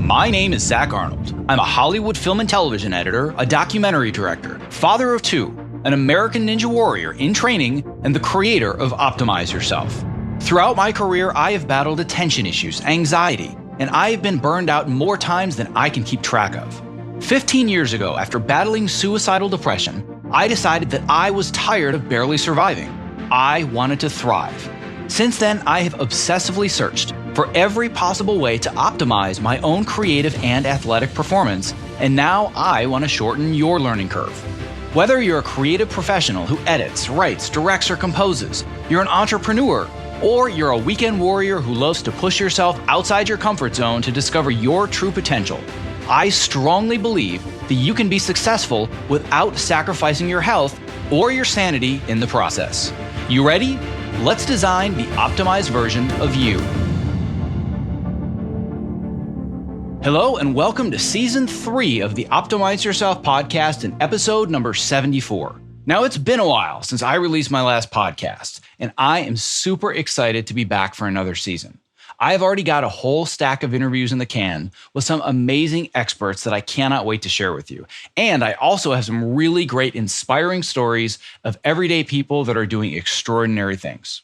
My name is Zach Arnold. I'm a Hollywood film and television editor, a documentary director, father of two, an American Ninja Warrior in training, and the creator of Optimize Yourself. Throughout my career, I have battled attention issues, anxiety, and I have been burned out more times than I can keep track of. 15 years ago, after battling suicidal depression, I decided that I was tired of barely surviving. I wanted to thrive. Since then, I have obsessively searched for every possible way to optimize my own creative and athletic performance, and now I want to shorten your learning curve. Whether you're a creative professional who edits, writes, directs, or composes, you're an entrepreneur, or you're a weekend warrior who loves to push yourself outside your comfort zone to discover your true potential, I strongly believe that you can be successful without sacrificing your health or your sanity in the process. You ready? Let's design the optimized version of you. Hello and welcome to Season 3 of the Optimize Yourself podcast and episode number 74. Now, it's been a while since I released my last podcast, and I am super excited to be back for another season. I've already got a whole stack of interviews in the can with some amazing experts that I cannot wait to share with you. And I also have some really great inspiring stories of everyday people that are doing extraordinary things.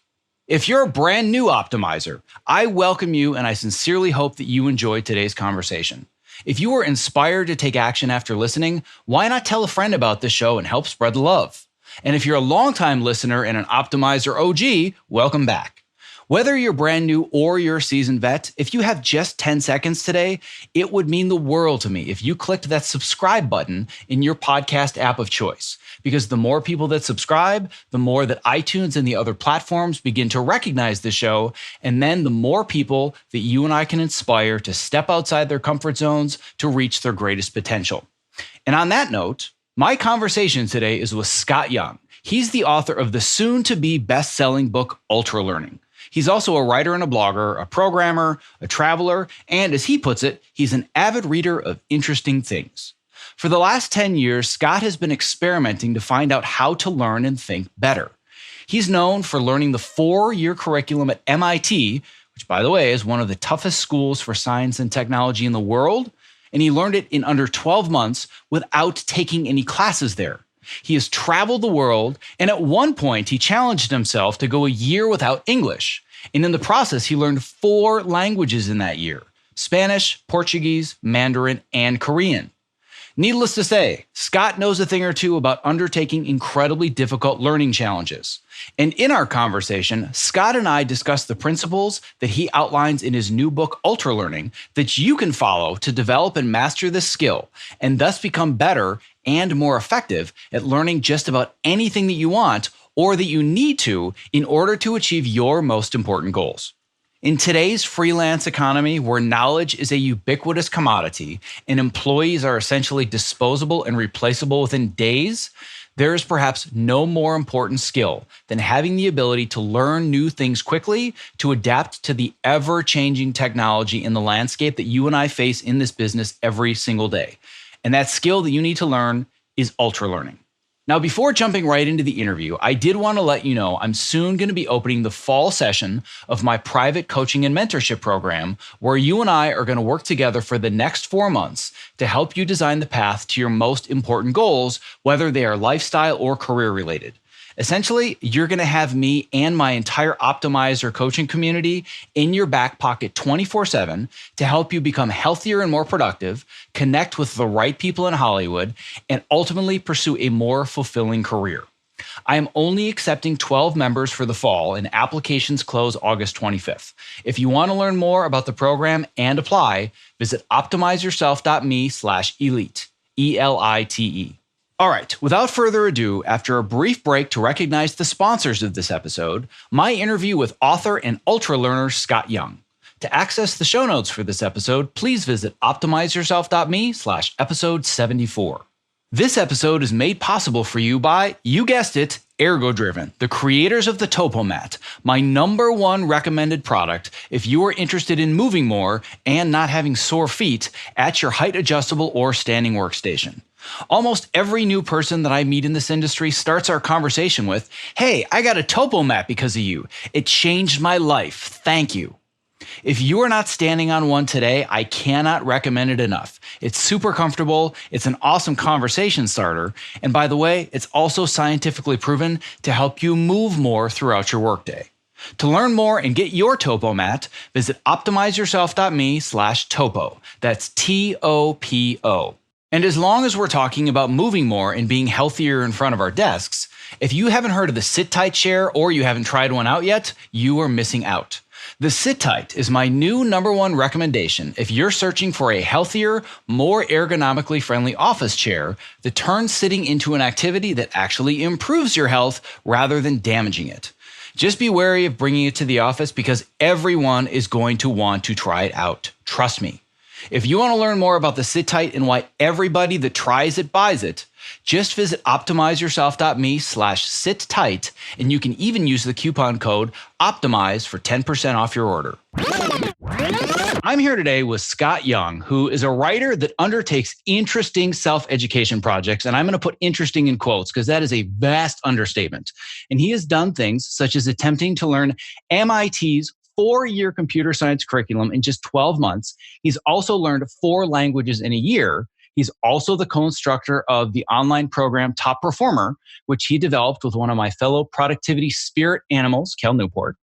If you're a brand new optimizer, I welcome you and I sincerely hope that you enjoyed today's conversation. If you were inspired to take action after listening, why not tell a friend about this show and help spread the love? And if you're a longtime listener and an optimizer OG, welcome back. Whether you're brand new or you're a seasoned vet, if you have just 10 seconds today, it would mean the world to me if you clicked that subscribe button in your podcast app of choice. Because the more people that subscribe, the more that iTunes and the other platforms begin to recognize the show, and then the more people that you and I can inspire to step outside their comfort zones to reach their greatest potential. And on that note, my conversation today is with Scott Young. He's the author of the soon-to-be best-selling book, Ultralearning. He's also a writer and a blogger, a programmer, a traveler, and as he puts it, he's an avid reader of interesting things. For the last 10 years, Scott has been experimenting to find out how to learn and think better. He's known for learning the 4-year curriculum at MIT, which, by the way, is one of the toughest schools for science and technology in the world, and he learned it in under 12 months without taking any classes there. He has traveled the world, and at one point, he challenged himself to go a year without English. And in the process, he learned 4 languages in that year: Spanish, Portuguese, Mandarin, and Korean. Needless to say, Scott knows a thing or two about undertaking incredibly difficult learning challenges. And in our conversation, Scott and I discussed the principles that he outlines in his new book, Ultralearning, that you can follow to develop and master this skill, and thus become better and more effective at learning just about anything that you want or that you need to in order to achieve your most important goals. In today's freelance economy, where knowledge is a ubiquitous commodity and employees are essentially disposable and replaceable within days, there is perhaps no more important skill than having the ability to learn new things quickly, to adapt to the ever-changing technology in the landscape that you and I face in this business every single day. And that skill that you need to learn is Ultralearning. Now, before jumping right into the interview, I did want to let you know I'm soon going to be opening the fall session of my private coaching and mentorship program, where you and I are going to work together for the next 4 months to help you design the path to your most important goals, whether they are lifestyle or career related. Essentially, you're going to have me and my entire optimizer coaching community in your back pocket 24/7 to help you become healthier and more productive, connect with the right people in Hollywood, and ultimately pursue a more fulfilling career. I am only accepting 12 members for the fall, and applications close August 25th. If you want to learn more about the program and apply, visit optimizeyourself.me/elite, ELITE. All right, without further ado, after a brief break to recognize the sponsors of this episode, my interview with author and ultralearner Scott Young. To access the show notes for this episode, please visit optimizeyourself.me/episode 74. This episode is made possible for you by, you guessed it, Ergodriven, the creators of the TopoMat, my #1 recommended product if you are interested in moving more and not having sore feet at your height adjustable or standing workstation. Almost every new person that I meet in this industry starts our conversation with, "Hey, I got a TopoMat because of you. It changed my life. Thank you." If you are not standing on one today, I cannot recommend it enough. It's super comfortable, it's an awesome conversation starter, and by the way, it's also scientifically proven to help you move more throughout your workday. To learn more and get your Topo mat, visit optimizeyourself.me/topo. That's TOPO. And as long as we're talking about moving more and being healthier in front of our desks, if you haven't heard of the Sit Tight chair or you haven't tried one out yet, you are missing out. The Sit Tight is my new #1 recommendation if you're searching for a healthier, more ergonomically friendly office chair that turns sitting into an activity that actually improves your health rather than damaging it. Just be wary of bringing it to the office because everyone is going to want to try it out. Trust me. If you want to learn more about the Sit Tight and why everybody that tries it buys it, just visit optimizeyourself.me/sit-tight, and you can even use the coupon code OPTIMIZE for 10% off your order. I'm here today with Scott Young, who is a writer that undertakes interesting self-education projects, and I'm going to put interesting in quotes because that is a vast understatement. And he has done things such as attempting to learn MIT's 4-year computer science curriculum in just 12 months. He's also learned 4 languages in a year. He's also the co-instructor of the online program Top Performer, which he developed with one of my fellow productivity spirit animals, Kel Newport.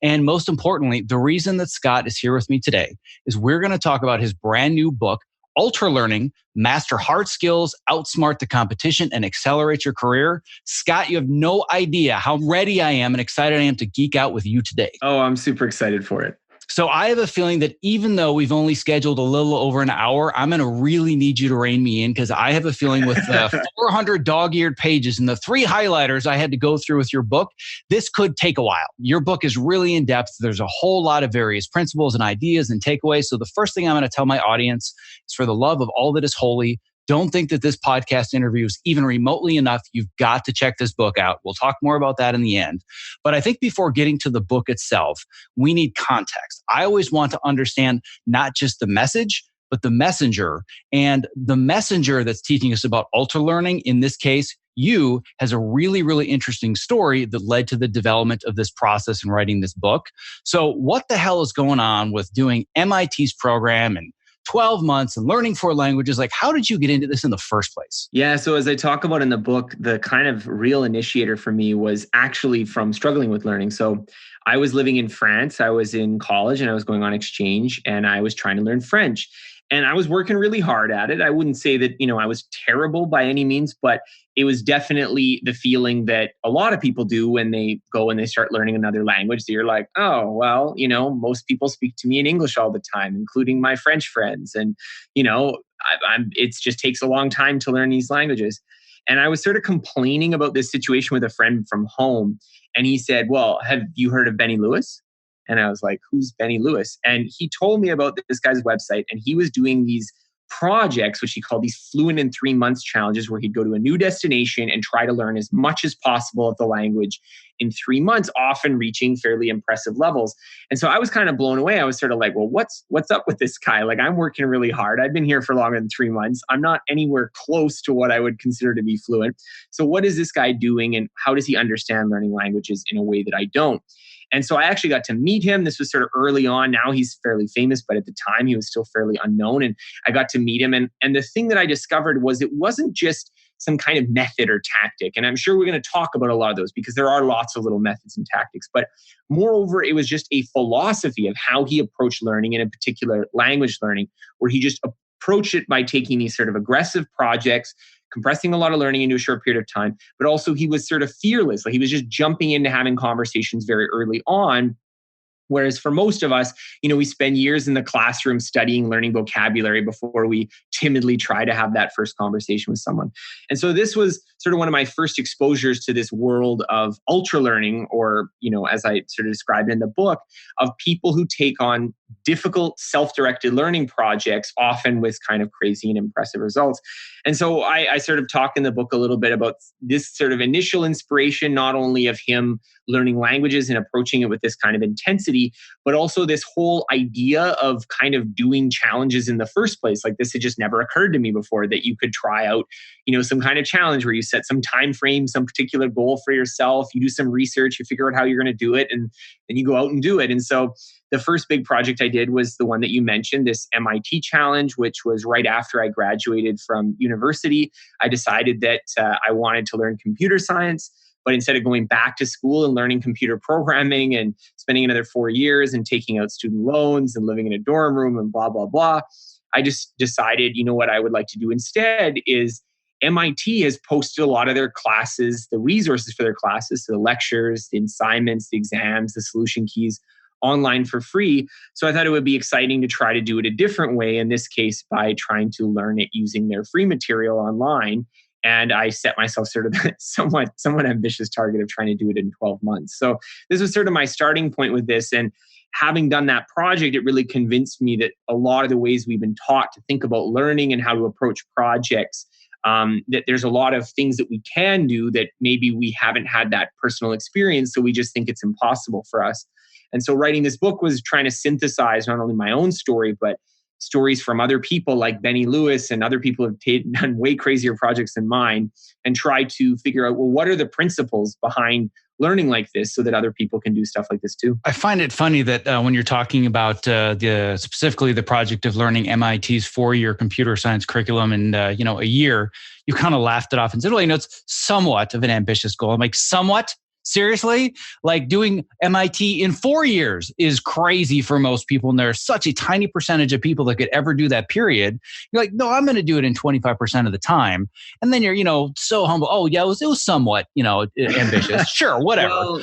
And most importantly, the reason that Scott is here with me today is we're going to talk about his brand new book, Ultralearning, Master Hard Skills, Outsmart the Competition, and Accelerate Your Career. Scott, you have no idea how ready I am and excited I am to geek out with you today. Oh, I'm super excited for it. So I have a feeling that even though we've only scheduled a little over an hour, I'm going to really need you to rein me in because I have a feeling with 400 dog-eared pages and the 3 highlighters I had to go through with your book, this could take a while. Your book is really in depth. There's a whole lot of various principles and ideas and takeaways. So the first thing I'm going to tell my audience is for the love of all that is holy, don't think that this podcast interview is even remotely enough. You've got to check this book out. We'll talk more about that in the end. But I think before getting to the book itself, we need context. I always want to understand not just the message, but the messenger. And the messenger that's teaching us about ultralearning, in this case, you, has a really, really interesting story that led to the development of this process and writing this book. So what the hell is going on with doing MIT's program and 12 months and learning 4 languages? Like, how did you get into this in the first place? Yeah, so as I talk about in the book, the kind of real initiator for me was actually from struggling with learning. So I was living in France. I was in college and I was going on exchange and I was trying to learn French. And I was working really hard at it. I wouldn't say that, I was terrible by any means, but it was definitely the feeling that a lot of people do when they go and they start learning another language. You're like, oh, well, most people speak to me in English all the time, including my French friends. And, it just takes a long time to learn these languages. And I was sort of complaining about this situation with a friend from home. And he said, well, have you heard of Benny Lewis? And I was like, who's Benny Lewis? And he told me about this guy's website. And he was doing these projects, which he called these fluent in 3 months challenges, where he'd go to a new destination and try to learn as much as possible of the language in 3 months, often reaching fairly impressive levels. And so I was kind of blown away. I was sort of like, well, what's up with this guy? Like, I'm working really hard. I've been here for longer than 3 months. I'm not anywhere close to what I would consider to be fluent. So what is this guy doing? And how does he understand learning languages in a way that I don't? And so I actually got to meet him. This was sort of early on. Now he's fairly famous, but at the time he was still fairly unknown. And I got to meet him. And the thing that I discovered was it wasn't just some kind of method or tactic. And I'm sure we're going to talk about a lot of those because there are lots of little methods and tactics. But moreover, it was just a philosophy of how he approached learning, and in particular language learning, where he just approached it by taking these sort of aggressive projects, compressing a lot of learning into a short period of time, but also he was sort of fearless. Like, he was just jumping into having conversations very early on. Whereas for most of us, we spend years in the classroom studying, learning vocabulary before we timidly try to have that first conversation with someone. And so this was sort of one of my first exposures to this world of ultra learning, or, as I sort of described in the book, of people who take on difficult self-directed learning projects, often with kind of crazy and impressive results. And so I sort of talk in the book a little bit about this sort of initial inspiration, not only of him learning languages and approaching it with this kind of intensity, but also this whole idea of kind of doing challenges in the first place. Like, this had just never occurred to me before, that you could try out, some kind of challenge where you set some time frame, some particular goal for yourself, you do some research, you figure out how you're going to do it, and then you go out and do it. And so the first big project I did was the one that you mentioned, this MIT challenge, which was right after I graduated from university. I decided that I wanted to learn computer science. But instead of going back to school and learning computer programming and spending another 4 years and taking out student loans and living in a dorm room and blah, blah, blah, I just decided, what I would like to do instead is MIT has posted a lot of their classes, the resources for their classes, so the lectures, the assignments, the exams, the solution keys online for free. So I thought it would be exciting to try to do it a different way, in this case, by trying to learn it using their free material online. And I set myself sort of somewhat ambitious target of trying to do it in 12 months. So this was sort of my starting point with this. And having done that project, it really convinced me that a lot of the ways we've been taught to think about learning and how to approach projects, that there's a lot of things that we can do that maybe we haven't had that personal experience. So we just think it's impossible for us. And so writing this book was trying to synthesize not only my own story, but stories from other people like Benny Lewis and other people who have done way crazier projects than mine, and try to figure out, well, what are the principles behind learning like this so that other people can do stuff like this too. I find it funny that when you're talking about specifically the project of learning MIT's 4-year computer science curriculum in a year, you kind of laughed it off and said, well, it's somewhat of an ambitious goal. I'm like, somewhat? Seriously? Like doing MIT in 4 years is crazy for most people. And there's such a tiny percentage of people that could ever do that, period. You're like, no, I'm going to do it in 25% of the time. And then you're, so humble. Oh yeah, it was somewhat, ambitious. Sure, whatever.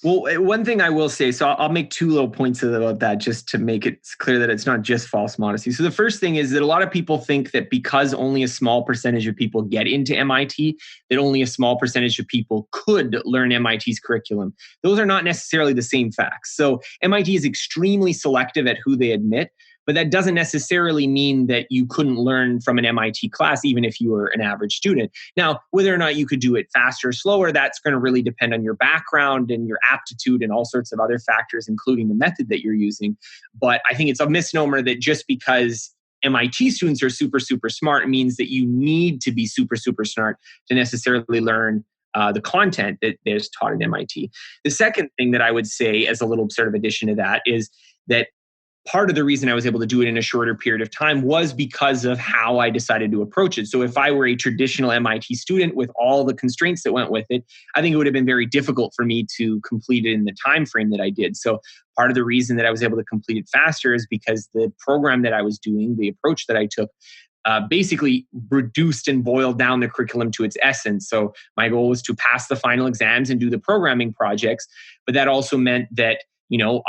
Well, one thing I will say, so I'll make 2 little points about that just to make it clear that it's not just false modesty. So the first thing is that a lot of people think that because only a small percentage of people get into MIT, that only a small percentage of people could learn MIT's curriculum. Those are not necessarily the same facts. So MIT is extremely selective at who they admit, but that doesn't necessarily mean that you couldn't learn from an MIT class, even if you were an average student. Now, whether or not you could do it faster or slower, that's going to really depend on your background and your aptitude and all sorts of other factors, including the method that you're using. But I think it's a misnomer that just because MIT students are super, super smart means that you need to be super, super smart to necessarily learn the content that is taught at MIT. The second thing that I would say as a little sort of addition to that is that part of the reason I was able to do it in a shorter period of time was because of how I decided to approach it. So if I were a traditional MIT student with all the constraints that went with it, I think it would have been very difficult for me to complete it in the time frame that I did. So part of the reason that I was able to complete it faster is because the program that I was doing, the approach that I took, basically reduced and boiled down the curriculum to its essence. So my goal was to pass the final exams and do the programming projects, but that also meant that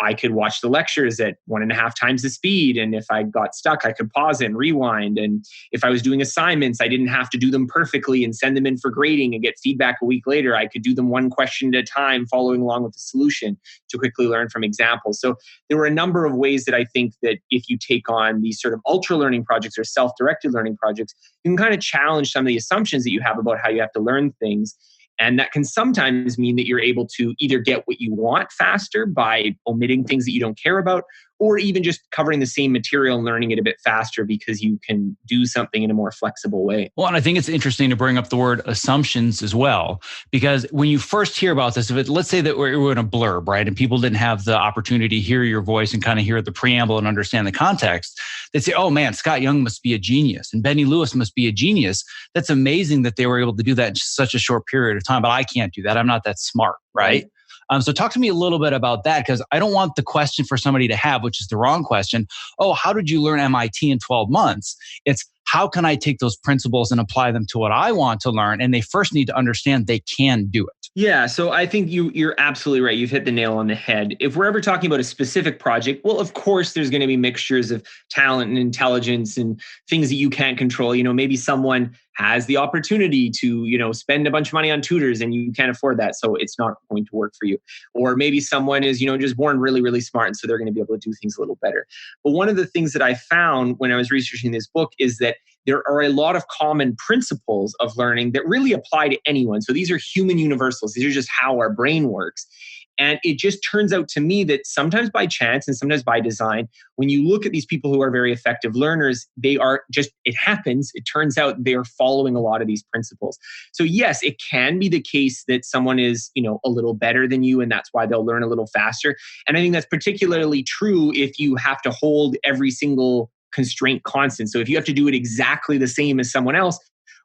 I could watch the lectures at 1.5 times the speed. And if I got stuck, I could pause it and rewind. And if I was doing assignments, I didn't have to do them perfectly and send them in for grading and get feedback a week later. I could do them one question at a time, following along with the solution to quickly learn from examples. So there were a number of ways that I think that if you take on these sort of ultra learning projects or self-directed learning projects, you can kind of challenge some of the assumptions that you have about how you have to learn things. And that can sometimes mean that you're able to either get what you want faster by omitting things that you don't care about, or even just covering the same material and learning it a bit faster because you can do something in a more flexible way. Well, and I think it's interesting to bring up the word assumptions as well, because when you first hear about this, let's say that we're in a blurb, right? And people didn't have the opportunity to hear your voice and kind of hear the preamble and understand the context. They'd say, oh man, Scott Young must be a genius and Benny Lewis must be a genius. That's amazing that they were able to do that in such a short period of time, but I can't do that. I'm not that smart, right? So talk to me a little bit about that, because I don't want the question for somebody to have, which is the wrong question. Oh, how did you learn MIT in 12 months? It's how can I take those principles and apply them to what I want to learn? And they first need to understand they can do it. Yeah, so I think you're absolutely right. You've hit the nail on the head. If we're ever talking about a specific project, well, of course, there's going to be mixtures of talent and intelligence and things that you can't control. Maybe someone has the opportunity to, spend a bunch of money on tutors and you can't afford that, so it's not going to work for you. Or maybe someone is, just born really, really smart, and so they're going to be able to do things a little better. But one of the things that I found when I was researching this book is that there are a lot of common principles of learning that really apply to anyone. So these are human universals. These are just how our brain works. And it just turns out to me that sometimes by chance and sometimes by design, when you look at these people who are very effective learners, they are just, it happens, it turns out they are following a lot of these principles. So yes, it can be the case that someone is, a little better than you, and that's why they'll learn a little faster. And I think that's particularly true if you have to hold every single constraint constant. So if you have to do it exactly the same as someone else,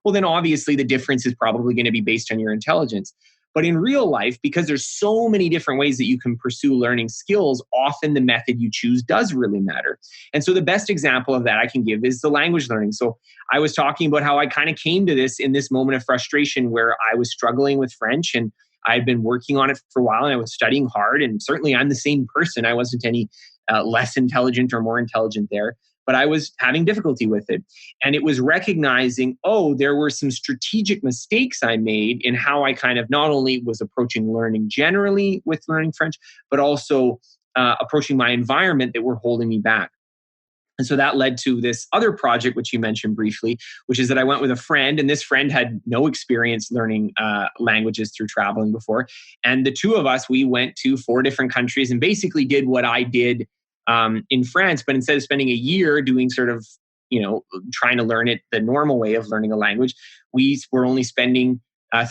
well, then obviously the difference is probably going to be based on your intelligence. But in real life, because there's so many different ways that you can pursue learning skills, often the method you choose does really matter. And so the best example of that I can give is the language learning. So I was talking about how I kind of came to this in this moment of frustration where I was struggling with French, and I'd been working on it for a while, and I was studying hard. And certainly I'm the same person. I wasn't any less intelligent or more intelligent there, but I was having difficulty with it. And it was recognizing, there were some strategic mistakes I made in how I kind of not only was approaching learning generally with learning French, but also approaching my environment that were holding me back. And so that led to this other project, which you mentioned briefly, which is that I went with a friend, and this friend had no experience learning languages through traveling before. And the two of us, we went to 4 different countries and basically did what I did in France, but instead of spending a year doing sort of, trying to learn it the normal way of learning a language, we were only spending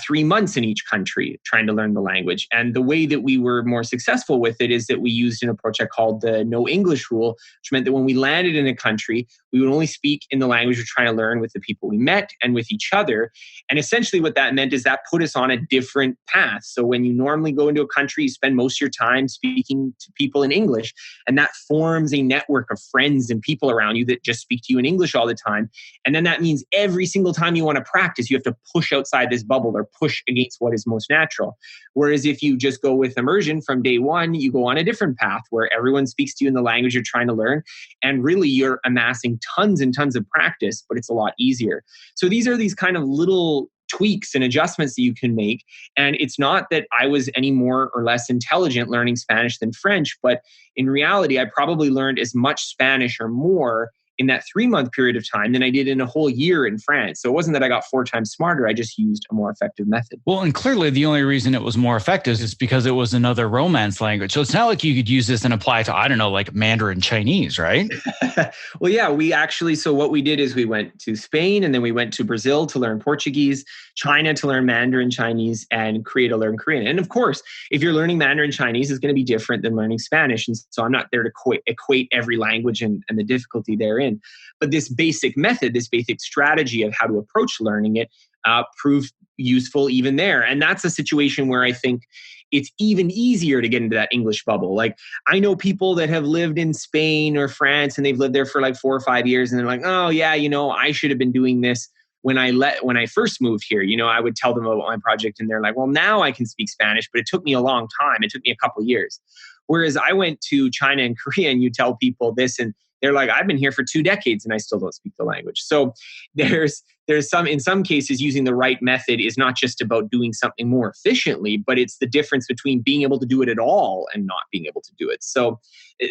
3 months in each country trying to learn the language. And the way that we were more successful with it is that we used an approach I called the no English rule, which meant that when we landed in a country, we would only speak in the language we're trying to learn with the people we met and with each other. And essentially what that meant is that put us on a different path. So when you normally go into a country, you spend most of your time speaking to people in English, and that forms a network of friends and people around you that just speak to you in English all the time. And then that means every single time you want to practice, you have to push outside this bubble or push against what is most natural. Whereas if you just go with immersion from day one, you go on a different path where everyone speaks to you in the language you're trying to learn. And really you're amassing tons and tons of practice, but it's a lot easier. So these are these kind of little tweaks and adjustments that you can make. And it's not that I was any more or less intelligent learning Spanish than French, but in reality, I probably learned as much Spanish or more in that 3-month period of time than I did in a whole year in France. So it wasn't that I got 4 times smarter. I just used a more effective method. Well, and clearly the only reason it was more effective is because it was another Romance language. So it's not like you could use this and apply to, I don't know, like Mandarin Chinese, right? Well, yeah, so what we did is we went to Spain, and then we went to Brazil to learn Portuguese, China to learn Mandarin Chinese, and Korea to learn Korean. And of course, if you're learning Mandarin Chinese, it's going to be different than learning Spanish. And so I'm not there to equate every language and the difficulty therein. But this basic method, this basic strategy of how to approach learning it proved useful even there. And that's a situation where I think it's even easier to get into that English bubble. Like I know people that have lived in Spain or France, and they've lived there for like 4 or 5 years, and they're like, oh yeah, I should have been doing this when I first moved here. I would tell them about my project, and they're like, well, now I can speak Spanish, but it took me a long time. It took me a couple of years. Whereas I went to China and Korea, and you tell people this, and they're like, I've been here for 2 decades and I still don't speak the language. So there's in some cases, using the right method is not just about doing something more efficiently, but it's the difference between being able to do it at all and not being able to do it. So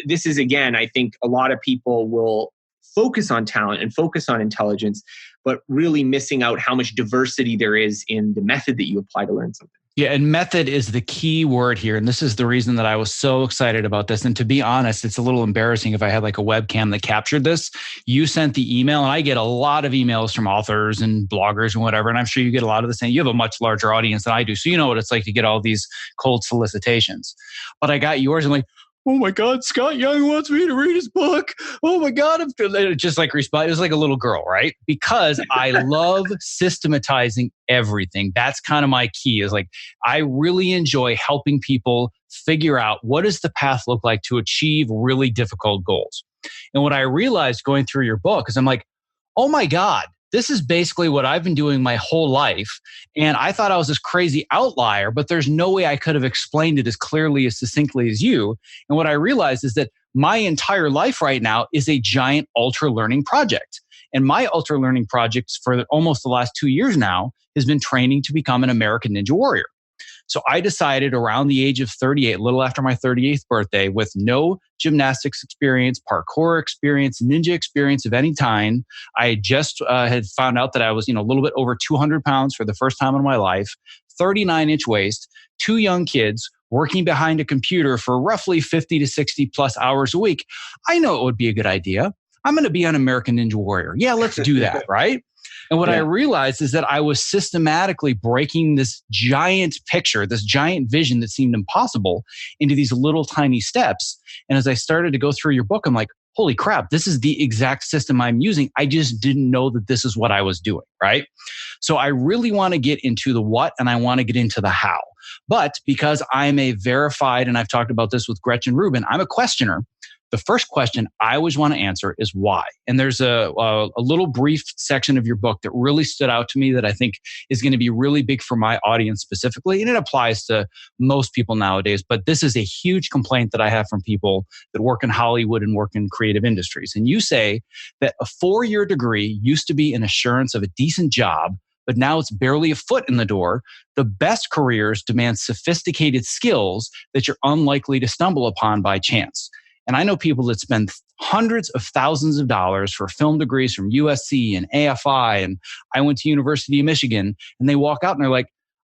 this is, again, I think a lot of people will focus on talent and focus on intelligence, but really missing out how much diversity there is in the method that you apply to learn something. Yeah, and method is the key word here. And this is the reason that I was so excited about this. And to be honest, it's a little embarrassing if I had like a webcam that captured this. You sent the email, and I get a lot of emails from authors and bloggers and whatever. And I'm sure you get a lot of the same. You have a much larger audience than I do. So you know what it's like to get all these cold solicitations. But I got yours and like, oh my God, Scott Young wants me to read his book. Oh my God. Just like respond. It was like a little girl, right? Because I love systematizing everything. That's kind of my key, is like, I really enjoy helping people figure out what does the path look like to achieve really difficult goals. And what I realized going through your book is I'm like, oh my God, this is basically what I've been doing my whole life. And I thought I was this crazy outlier, but there's no way I could have explained it as clearly, as succinctly as you. And what I realized is that my entire life right now is a giant ultra learning project. And my ultra learning projects for almost the last 2 years now has been training to become an American Ninja Warrior. So I decided around the age of 38, a little after my 38th birthday, with no gymnastics experience, parkour experience, ninja experience of any kind. I just had found out that I was, a little bit over 200 pounds for the first time in my life, 39-inch waist, 2 young kids, working behind a computer for roughly 50 to 60 plus hours a week, I know it would be a good idea. I'm going to be on American Ninja Warrior. Yeah, let's do that, right? And what I realized is that I was systematically breaking this giant picture, this giant vision that seemed impossible into these little tiny steps. And as I started to go through your book, I'm like, holy crap, this is the exact system I'm using. I just didn't know that this is what I was doing, right? So I really want to get into the what and I want to get into the how. But because I'm a verified, and I've talked about this with Gretchen Rubin, I'm a questioner. The first question I always want to answer is why. And there's a little brief section of your book that really stood out to me that I think is going to be really big for my audience specifically. And it applies to most people nowadays. But this is a huge complaint that I have from people that work in Hollywood and work in creative industries. And you say that a 4-year degree used to be an assurance of a decent job, but now it's barely a foot in the door. The best careers demand sophisticated skills that you're unlikely to stumble upon by chance. And I know people that spend hundreds of thousands of dollars for film degrees from USC and AFI, and I went to University of Michigan, and they walk out and they're like,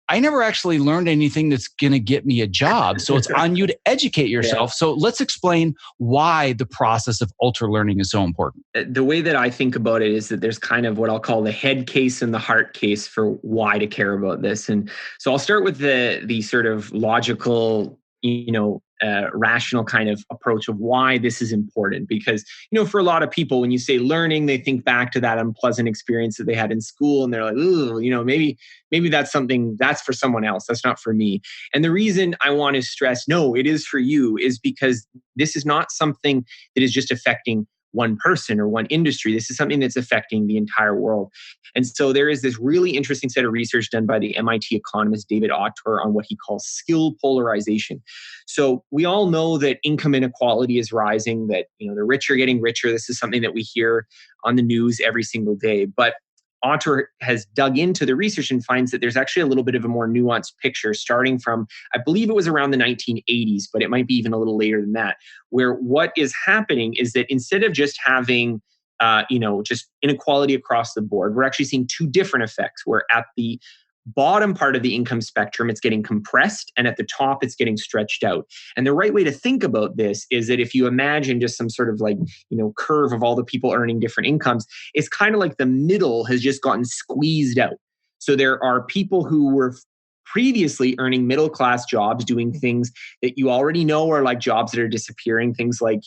I never actually learned anything that's going to get me a job. So it's on you to educate yourself. So let's explain why the process of ultra learning is so important. The way that I think about it is that there's kind of what I'll call the head case and the heart case for why to care about this. And so I'll start with the sort of logical, rational kind of approach of why this is important. Because, for a lot of people, when you say learning, they think back to that unpleasant experience that they had in school. And they're like, ooh, maybe that's something that's for someone else. That's not for me. And the reason I want to stress, no, it is for you, is because this is not something that is just affecting one person or one industry. This is something that's affecting the entire world. And so there is this really interesting set of research done by the MIT economist David Autor on what he calls skill polarization. So we all know that income inequality is rising, that the rich are getting richer. This is something that we hear on the news every single day. But Autor has dug into the research and finds that there's actually a little bit of a more nuanced picture starting from, I believe it was around the 1980s, but it might be even a little later than that, where what is happening is that instead of just having, just inequality across the board, we're actually seeing two different effects, where at the bottom part of the income spectrum, it's getting compressed, and at the top, it's getting stretched out. And the right way to think about this is that if you imagine just some sort of curve of all the people earning different incomes, it's kind of like the middle has just gotten squeezed out. So there are people who were previously earning middle-class jobs doing things that you already know are like jobs that are disappearing, things like,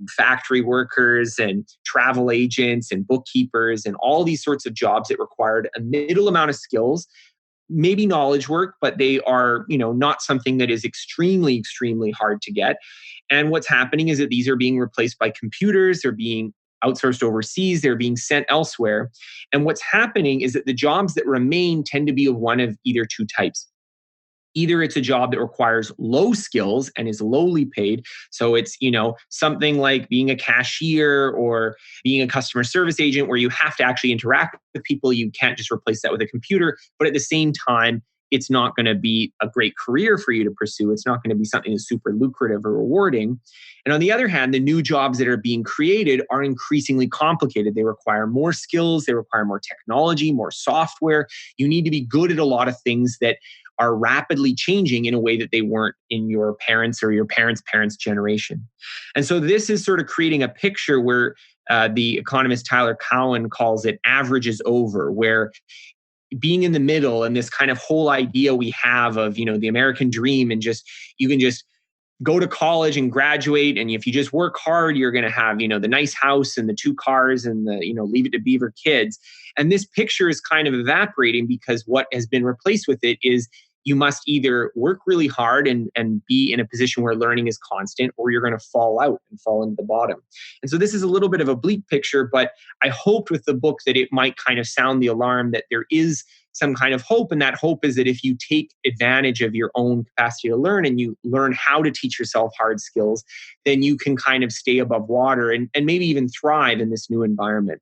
factory workers and travel agents and bookkeepers and all these sorts of jobs that required a middle amount of skills, maybe knowledge work, but they are, not something that is extremely, extremely hard to get. And what's happening is that these are being replaced by computers. They're being outsourced overseas. They're being sent elsewhere. And what's happening is that the jobs that remain tend to be of one of either two types. Either it's a job that requires low skills and is lowly paid. So it's, something like being a cashier or being a customer service agent where you have to actually interact with people. You can't just replace that with a computer. But at the same time, it's not going to be a great career for you to pursue. It's not going to be something that's super lucrative or rewarding. And on the other hand, the new jobs that are being created are increasingly complicated. They require more skills. They require more technology, more software. You need to be good at a lot of things that are rapidly changing in a way that they weren't in your parents' or your parents' parents' generation. And so this is sort of creating a picture where the economist Tyler Cowen calls it average is over, where being in the middle and this kind of whole idea we have of, the American dream and you can just go to college and graduate. And if you just work hard, you're going to have, the nice house and the 2 cars and the, leave it to beaver kids. And this picture is kind of evaporating because what has been replaced with it is you must either work really hard and be in a position where learning is constant, or you're going to fall out and fall into the bottom. And so this is a little bit of a bleak picture, but I hoped with the book that it might kind of sound the alarm that there is some kind of hope. And that hope is that if you take advantage of your own capacity to learn and you learn how to teach yourself hard skills, then you can kind of stay above water and maybe even thrive in this new environment.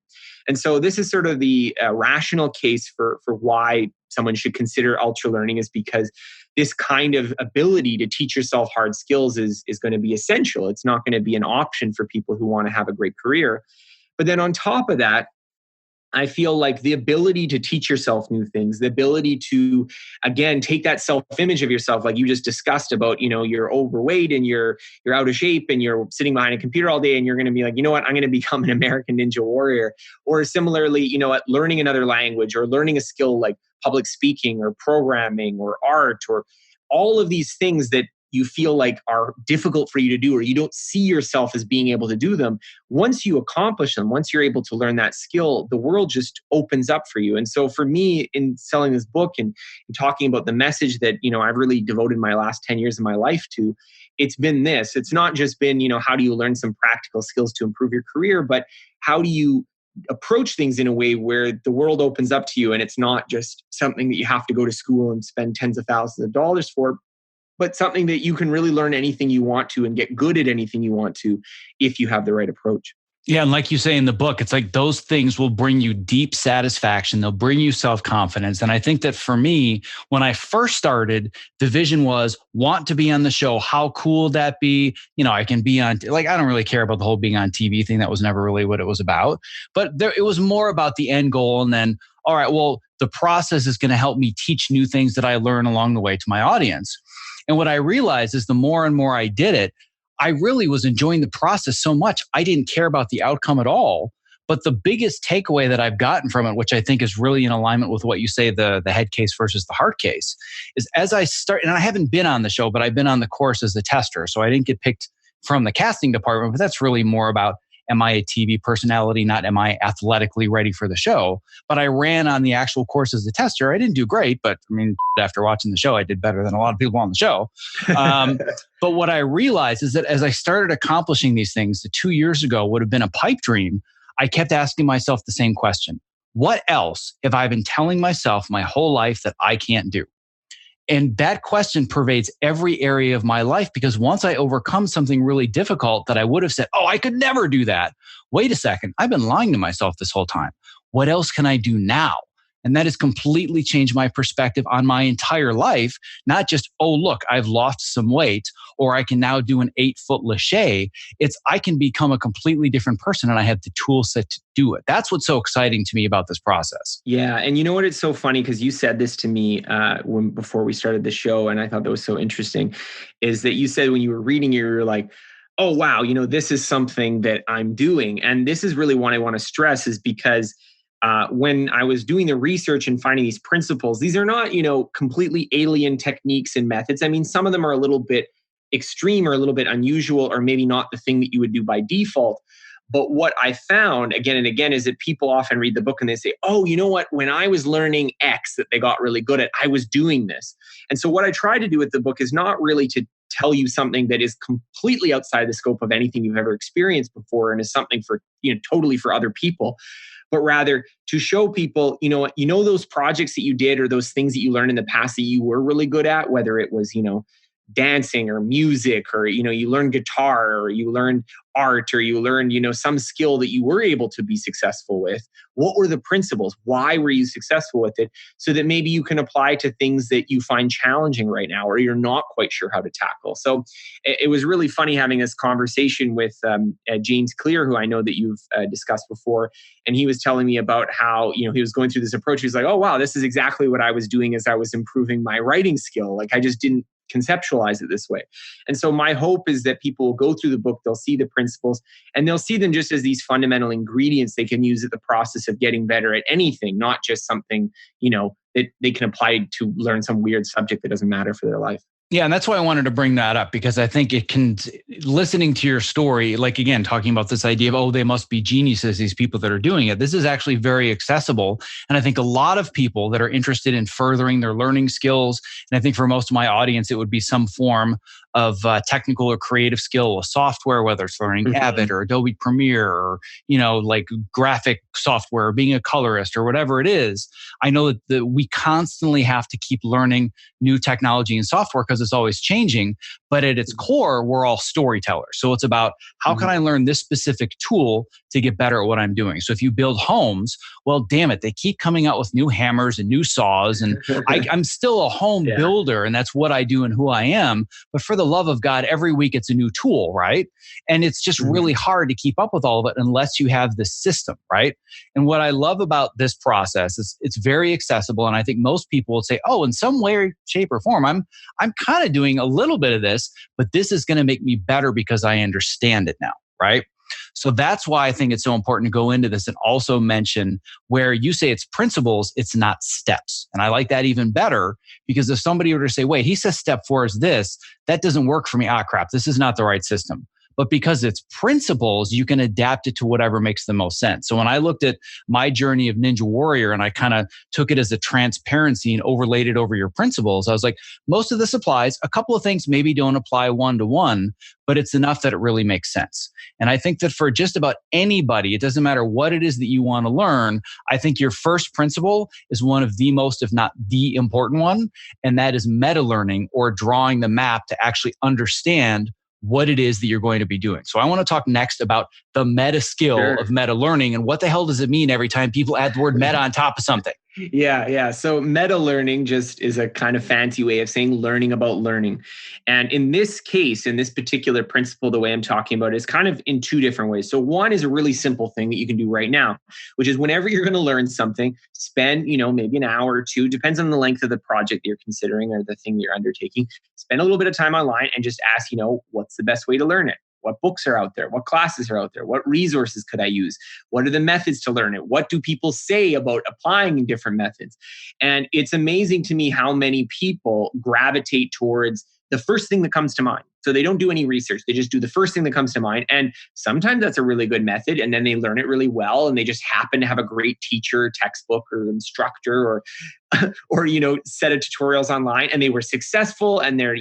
And so this is sort of the rational case for why someone should consider ultra learning, is because this kind of ability to teach yourself hard skills is going to be essential. It's not going to be an option for people who want to have a great career. But then on top of that, I feel like the ability to teach yourself new things, the ability to, again, take that self-image of yourself, like you just discussed about, you're overweight and you're out of shape and you're sitting behind a computer all day and you're going to be like, you know what, I'm going to become an American Ninja Warrior. Or similarly, learning another language or learning a skill like public speaking or programming or art or all of these things that you feel like are difficult for you to do, or you don't see yourself as being able to do them. Once you accomplish them, once you're able to learn that skill, the world just opens up for you. And so for me, in selling this book and talking about the message that, I've really devoted my last 10 years of my life to, it's been this. It's not just been, how do you learn some practical skills to improve your career, but how do you approach things in a way where the world opens up to you and it's not just something that you have to go to school and spend tens of thousands of dollars for, but something that you can really learn anything you want to and get good at anything you want to if you have the right approach. Yeah. And like you say in the book, it's like those things will bring you deep satisfaction. They'll bring you self-confidence. And I think that for me, when I first started, the vision was want to be on the show. How cool would that be? I can be on, I don't really care about the whole being on TV thing. That was never really what it was about. But it was more about the end goal. And then, all right, well, the process is going to help me teach new things that I learn along the way to my audience. And what I realized is the more and more I did it, I really was enjoying the process so much. I didn't care about the outcome at all. But the biggest takeaway that I've gotten from it, which I think is really in alignment with what you say, the head case versus the heart case, is as I start, and I haven't been on the show, but I've been on the course as a tester. So I didn't get picked from the casting department, but that's really more about, am I a TV personality? Not am I athletically ready for the show? But I ran on the actual course as a tester. I didn't do great, but after watching the show, I did better than a lot of people on the show. But what I realized is that as I started accomplishing these things, the 2 years ago would have been a pipe dream. I kept asking myself the same question. What else have I been telling myself my whole life that I can't do? And that question pervades every area of my life, because once I overcome something really difficult that I would have said, oh, I could never do that. Wait a second. I've been lying to myself this whole time. What else can I do now? And that has completely changed my perspective on my entire life. Not just, oh, look, I've lost some weight, or I can now do an 8-foot lache. It's I can become a completely different person and I have the tool set to do it. That's what's so exciting to me about this process. Yeah. And you know what? It's so funny because you said this to me before we started the show. And I thought that was so interesting, is that you said when you were reading it, you were like, oh, wow, this is something that I'm doing. And this is really what I want to stress, is because when I was doing the research and finding these principles, these are not, completely alien techniques and methods. I mean, some of them are a little bit extreme or a little bit unusual, or maybe not the thing that you would do by default. But what I found again and again is that people often read the book and they say, oh, you know what? When I was learning X that they got really good at, I was doing this. And so what I try to do with the book is not really to tell you something that is completely outside the scope of anything you've ever experienced before and is something for, totally for other people, but rather to show people, those projects that you did or those things that you learned in the past that you were really good at, whether it was, dancing or music, or, you learned guitar, or you learned art, or you learned, some skill that you were able to be successful with. What were the principles? Why were you successful with it? So that maybe you can apply to things that you find challenging right now, or you're not quite sure how to tackle. So it was really funny having this conversation with James Clear, who I know that you've discussed before. And he was telling me about how, he was going through this approach. He was like, oh, wow, this is exactly what I was doing as I was improving my writing skill. Like I just didn't conceptualize it this way. And so my hope is that people will go through the book, they'll see the principles, and they'll see them just as these fundamental ingredients they can use at the process of getting better at anything, not just something, that they can apply to learn some weird subject that doesn't matter for their life. Yeah. And that's why I wanted to bring that up, because I think it can, listening to your story, like again, talking about this idea of, oh, they must be geniuses, these people that are doing it. This is actually very accessible. And I think a lot of people that are interested in furthering their learning skills, and I think for most of my audience, it would be some form of technical or creative skill with software, whether it's learning Avid or Adobe Premiere or, like graphic software, or being a colorist or whatever it is. I know that we constantly have to keep learning new technology and software because it's always changing. But at its core, we're all storytellers. So it's about how can I learn this specific tool to get better at what I'm doing. So if you build homes, well, damn it, they keep coming out with new hammers and new saws. And I'm still a home builder, and that's what I do and who I am. But for the love of God, every week it's a new tool, right? And it's just really hard to keep up with all of it unless you have the system, right? And what I love about this process is it's very accessible. And I think most people will say, oh, in some way, shape, or form, I'm kind of doing a little bit of this, but this is going to make me better because I understand it now, right? So that's why I think it's so important to go into this and also mention where you say it's principles, it's not steps. And I like that even better, because if somebody were to say, wait, he says step 4 is this, that doesn't work for me. Ah, crap, this is not the right system. But because it's principles, you can adapt it to whatever makes the most sense. So when I looked at my journey of Ninja Warrior and I kind of took it as a transparency and overlaid it over your principles, I was like, most of this applies. A couple of things maybe don't apply one-to-one, but it's enough that it really makes sense. And I think that for just about anybody, it doesn't matter what it is that you want to learn, I think your first principle is one of the most, if not the important one, and that is meta learning, or drawing the map to actually understand what it is that you're going to be doing. So I want to talk next about the meta skill of meta learning, and what the hell does it mean every time people add the word meta on top of something? Yeah. So meta learning just is a kind of fancy way of saying learning about learning. And in this case, in this particular principle, the way I'm talking about it is kind of in two different ways. So one is a really simple thing that you can do right now, which is whenever you're going to learn something, spend, maybe an hour or two, depends on the length of the project you're considering or the thing you're undertaking, spend a little bit of time online and just ask, what's the best way to learn it? What books are out there? What classes are out there? What resources could I use? What are the methods to learn it? What do people say about applying different methods? And it's amazing to me how many people gravitate towards the first thing that comes to mind. So they don't do any research. They just do the first thing that comes to mind. And sometimes that's a really good method. And then they learn it really well. And they just happen to have a great teacher, textbook, or instructor, or set of tutorials online, and they were successful and they're,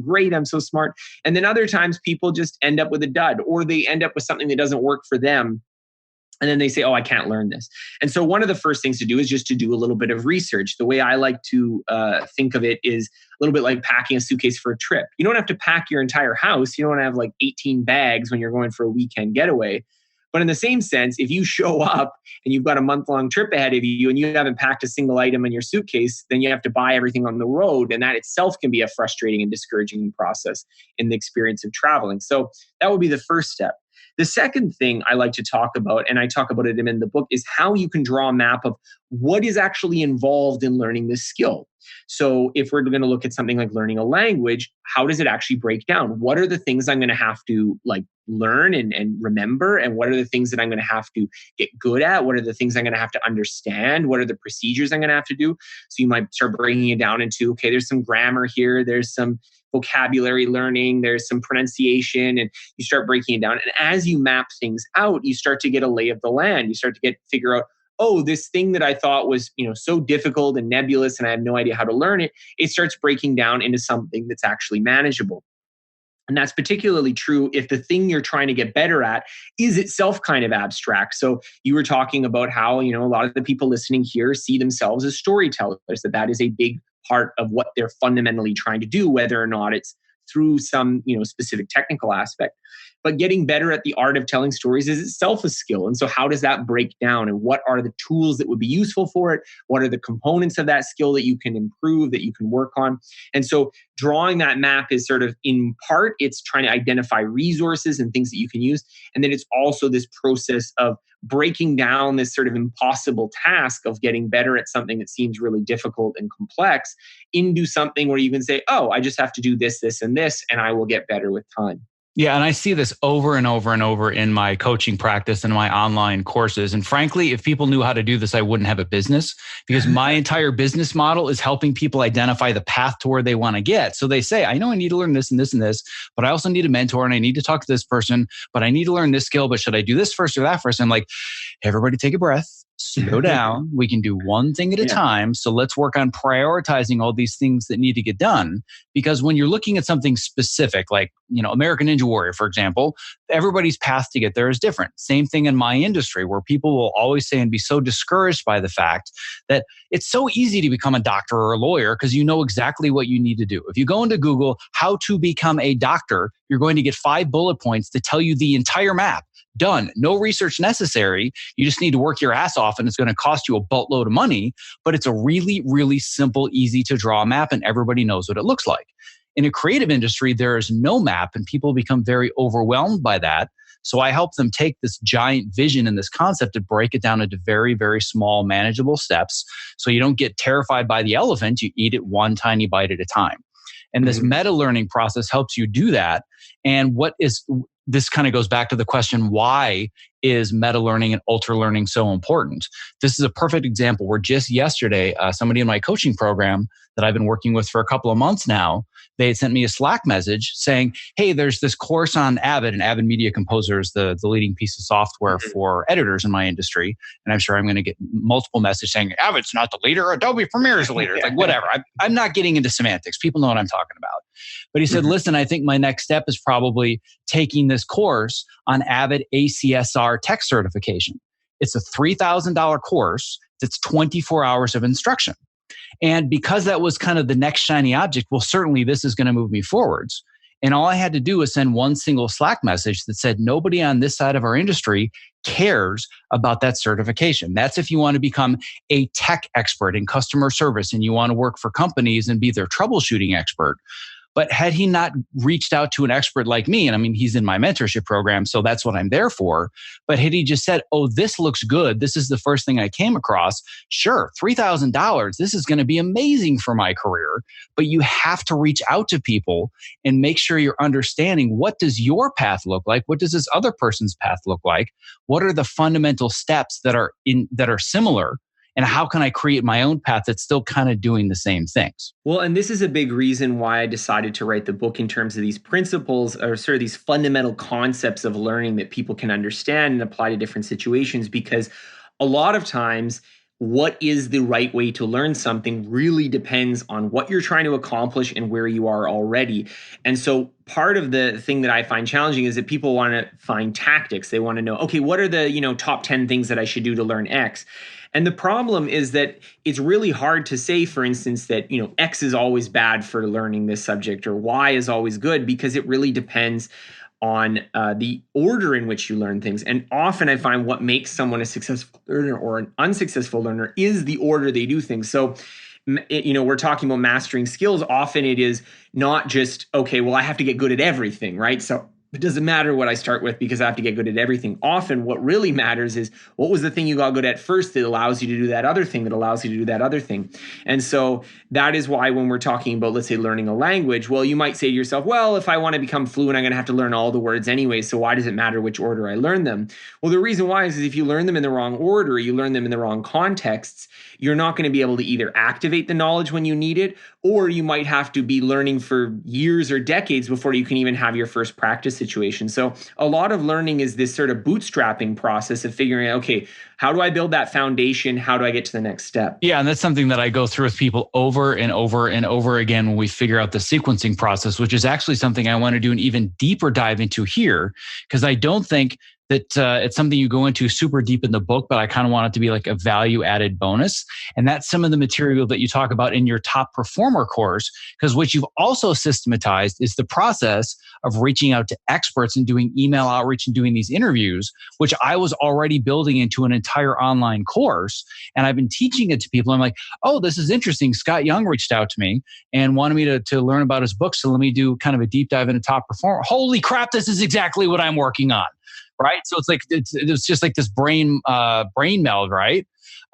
great, I'm so smart. And then other times people just end up with a dud, or they end up with something that doesn't work for them. And then they say, oh, I can't learn this. And so one of the first things to do is just to do a little bit of research. The way I like to think of it is a little bit like packing a suitcase for a trip. You don't have to pack your entire house. You don't have like 18 bags when you're going for a weekend getaway. But in the same sense, if you show up and you've got a month-long trip ahead of you and you haven't packed a single item in your suitcase, then you have to buy everything on the road. And that itself can be a frustrating and discouraging process in the experience of traveling. So that would be the first step. The second thing I like to talk about, and I talk about it in the book, is how you can draw a map of what is actually involved in learning this skill. So if we're going to look at something like learning a language, how does it actually break down? What are the things I'm going to have to learn and remember? And what are the things that I'm going to have to get good at? What are the things I'm going to have to understand? What are the procedures I'm going to have to do? So you might start breaking it down into, okay, there's some grammar here, there's some vocabulary learning, there's some pronunciation, and you start breaking it down. And as you map things out, you start to get a lay of the land. You start to figure out, oh, this thing that I thought was, so difficult and nebulous and I have no idea how to learn it, it starts breaking down into something that's actually manageable. And that's particularly true if the thing you're trying to get better at is itself kind of abstract. So you were talking about how, a lot of the people listening here see themselves as storytellers, that is a big part of what they're fundamentally trying to do, whether or not it's through some, specific technical aspect. But getting better at the art of telling stories is itself a skill. And so how does that break down? And what are the tools that would be useful for it? What are the components of that skill that you can improve, that you can work on? And so drawing that map is sort of, in part, it's trying to identify resources and things that you can use. And then it's also this process of breaking down this sort of impossible task of getting better at something that seems really difficult and complex into something where you can say, oh, I just have to do this, this, and this, and I will get better with time. Yeah, and I see this over and over and over in my coaching practice and my online courses. And frankly, if people knew how to do this, I wouldn't have a business, because my entire business model is helping people identify the path to where they want to get. So they say, I know I need to learn this and this and this, but I also need a mentor and I need to talk to this person, but I need to learn this skill, but should I do this first or that first? I'm like, everybody take a breath. Slow down. We can do one thing at a time. So let's work on prioritizing all these things that need to get done. Because when you're looking at something specific, like, American Ninja Warrior, for example, everybody's path to get there is different. Same thing in my industry, where people will always say and be so discouraged by the fact that it's so easy to become a doctor or a lawyer because you know exactly what you need to do. If you go into Google, how to become a doctor, you're going to get 5 bullet points to tell you the entire map. Done. No research necessary. You just need to work your ass off, and it's going to cost you a boatload of money, but it's a really, really simple, easy to draw map, and everybody knows what it looks like. In a creative industry, there is no map, and people become very overwhelmed by that. So I help them take this giant vision and this concept and break it down into very, very small, manageable steps. So you don't get terrified by the elephant. You eat it one tiny bite at a time. And this meta learning process helps you do that. And this kind of goes back to the question, why is meta learning and ultra learning so important? This is a perfect example where just yesterday, somebody in my coaching program that I've been working with for a couple of months now, they had sent me a Slack message saying, hey, there's this course on Avid, and Avid Media Composer is the leading piece of software for editors in my industry. And I'm sure I'm going to get multiple messages saying, Avid's not the leader, Adobe Premiere is the leader. It's like, whatever. I'm not getting into semantics. People know what I'm talking about. But he said, listen, I think my next step is probably taking this course on Avid ACSR tech certification. It's a $3,000 course that's 24 hours of instruction. And because that was kind of the next shiny object, well, certainly this is going to move me forwards. And all I had to do was send one single Slack message that said, nobody on this side of our industry cares about that certification. That's if you want to become a tech expert in customer service and you want to work for companies and be their troubleshooting expert. But had he not reached out to an expert like me, and I mean, he's in my mentorship program, so that's what I'm there for. But had he just said, oh, this looks good, this is the first thing I came across, sure, $3,000, this is going to be amazing for my career. But you have to reach out to people and make sure you're understanding, what does your path look like? What does this other person's path look like? What are the fundamental steps that are similar? And how can I create my own path that's still kind of doing the same things? Well, and this is a big reason why I decided to write the book, in terms of these principles, or sort of these fundamental concepts of learning that people can understand and apply to different situations. Because a lot of times, what is the right way to learn something really depends on what you're trying to accomplish and where you are already. And so part of the thing that I find challenging is that people want to find tactics. They want to know, okay, what are the, top 10 things that I should do to learn X? And the problem is that it's really hard to say, for instance, that, X is always bad for learning this subject, or Y is always good, because it really depends on the order in which you learn things. And often I find what makes someone a successful learner or an unsuccessful learner is the order they do things. So, we're talking about mastering skills. Often it is not just, okay, well, I have to get good at everything, right? So it doesn't matter what I start with because I have to get good at everything. Often what really matters is, what was the thing you got good at first that allows you to do that other thing, that allows you to do that other thing. And so that is why when we're talking about, let's say, learning a language, well, you might say to yourself, well, if I want to become fluent, I'm going to have to learn all the words anyway. So why does it matter which order I learn them? Well, the reason why is if you learn them in the wrong order, you learn them in the wrong contexts, you're not going to be able to either activate the knowledge when you need it, or you might have to be learning for years or decades before you can even have your first practice situation. So a lot of learning is this sort of bootstrapping process of figuring out, okay, how do I build that foundation? How do I get to the next step? Yeah, and that's something that I go through with people over and over and over again when we figure out the sequencing process, which is actually something I want to do an even deeper dive into here, because I don't think that it's something you go into super deep in the book, but I kind of want it to be like a value added bonus. And that's some of the material that you talk about in your top performer course, because what you've also systematized is the process of reaching out to experts and doing email outreach and doing these interviews, which I was already building into an entire online course. And I've been teaching it to people. I'm like, oh, this is interesting. Scott Young reached out to me and wanted me to learn about his book. So let me do kind of a deep dive into top performer. Holy crap, this is exactly what I'm working on. Right. So it's like, it's just like this brain meld. Right.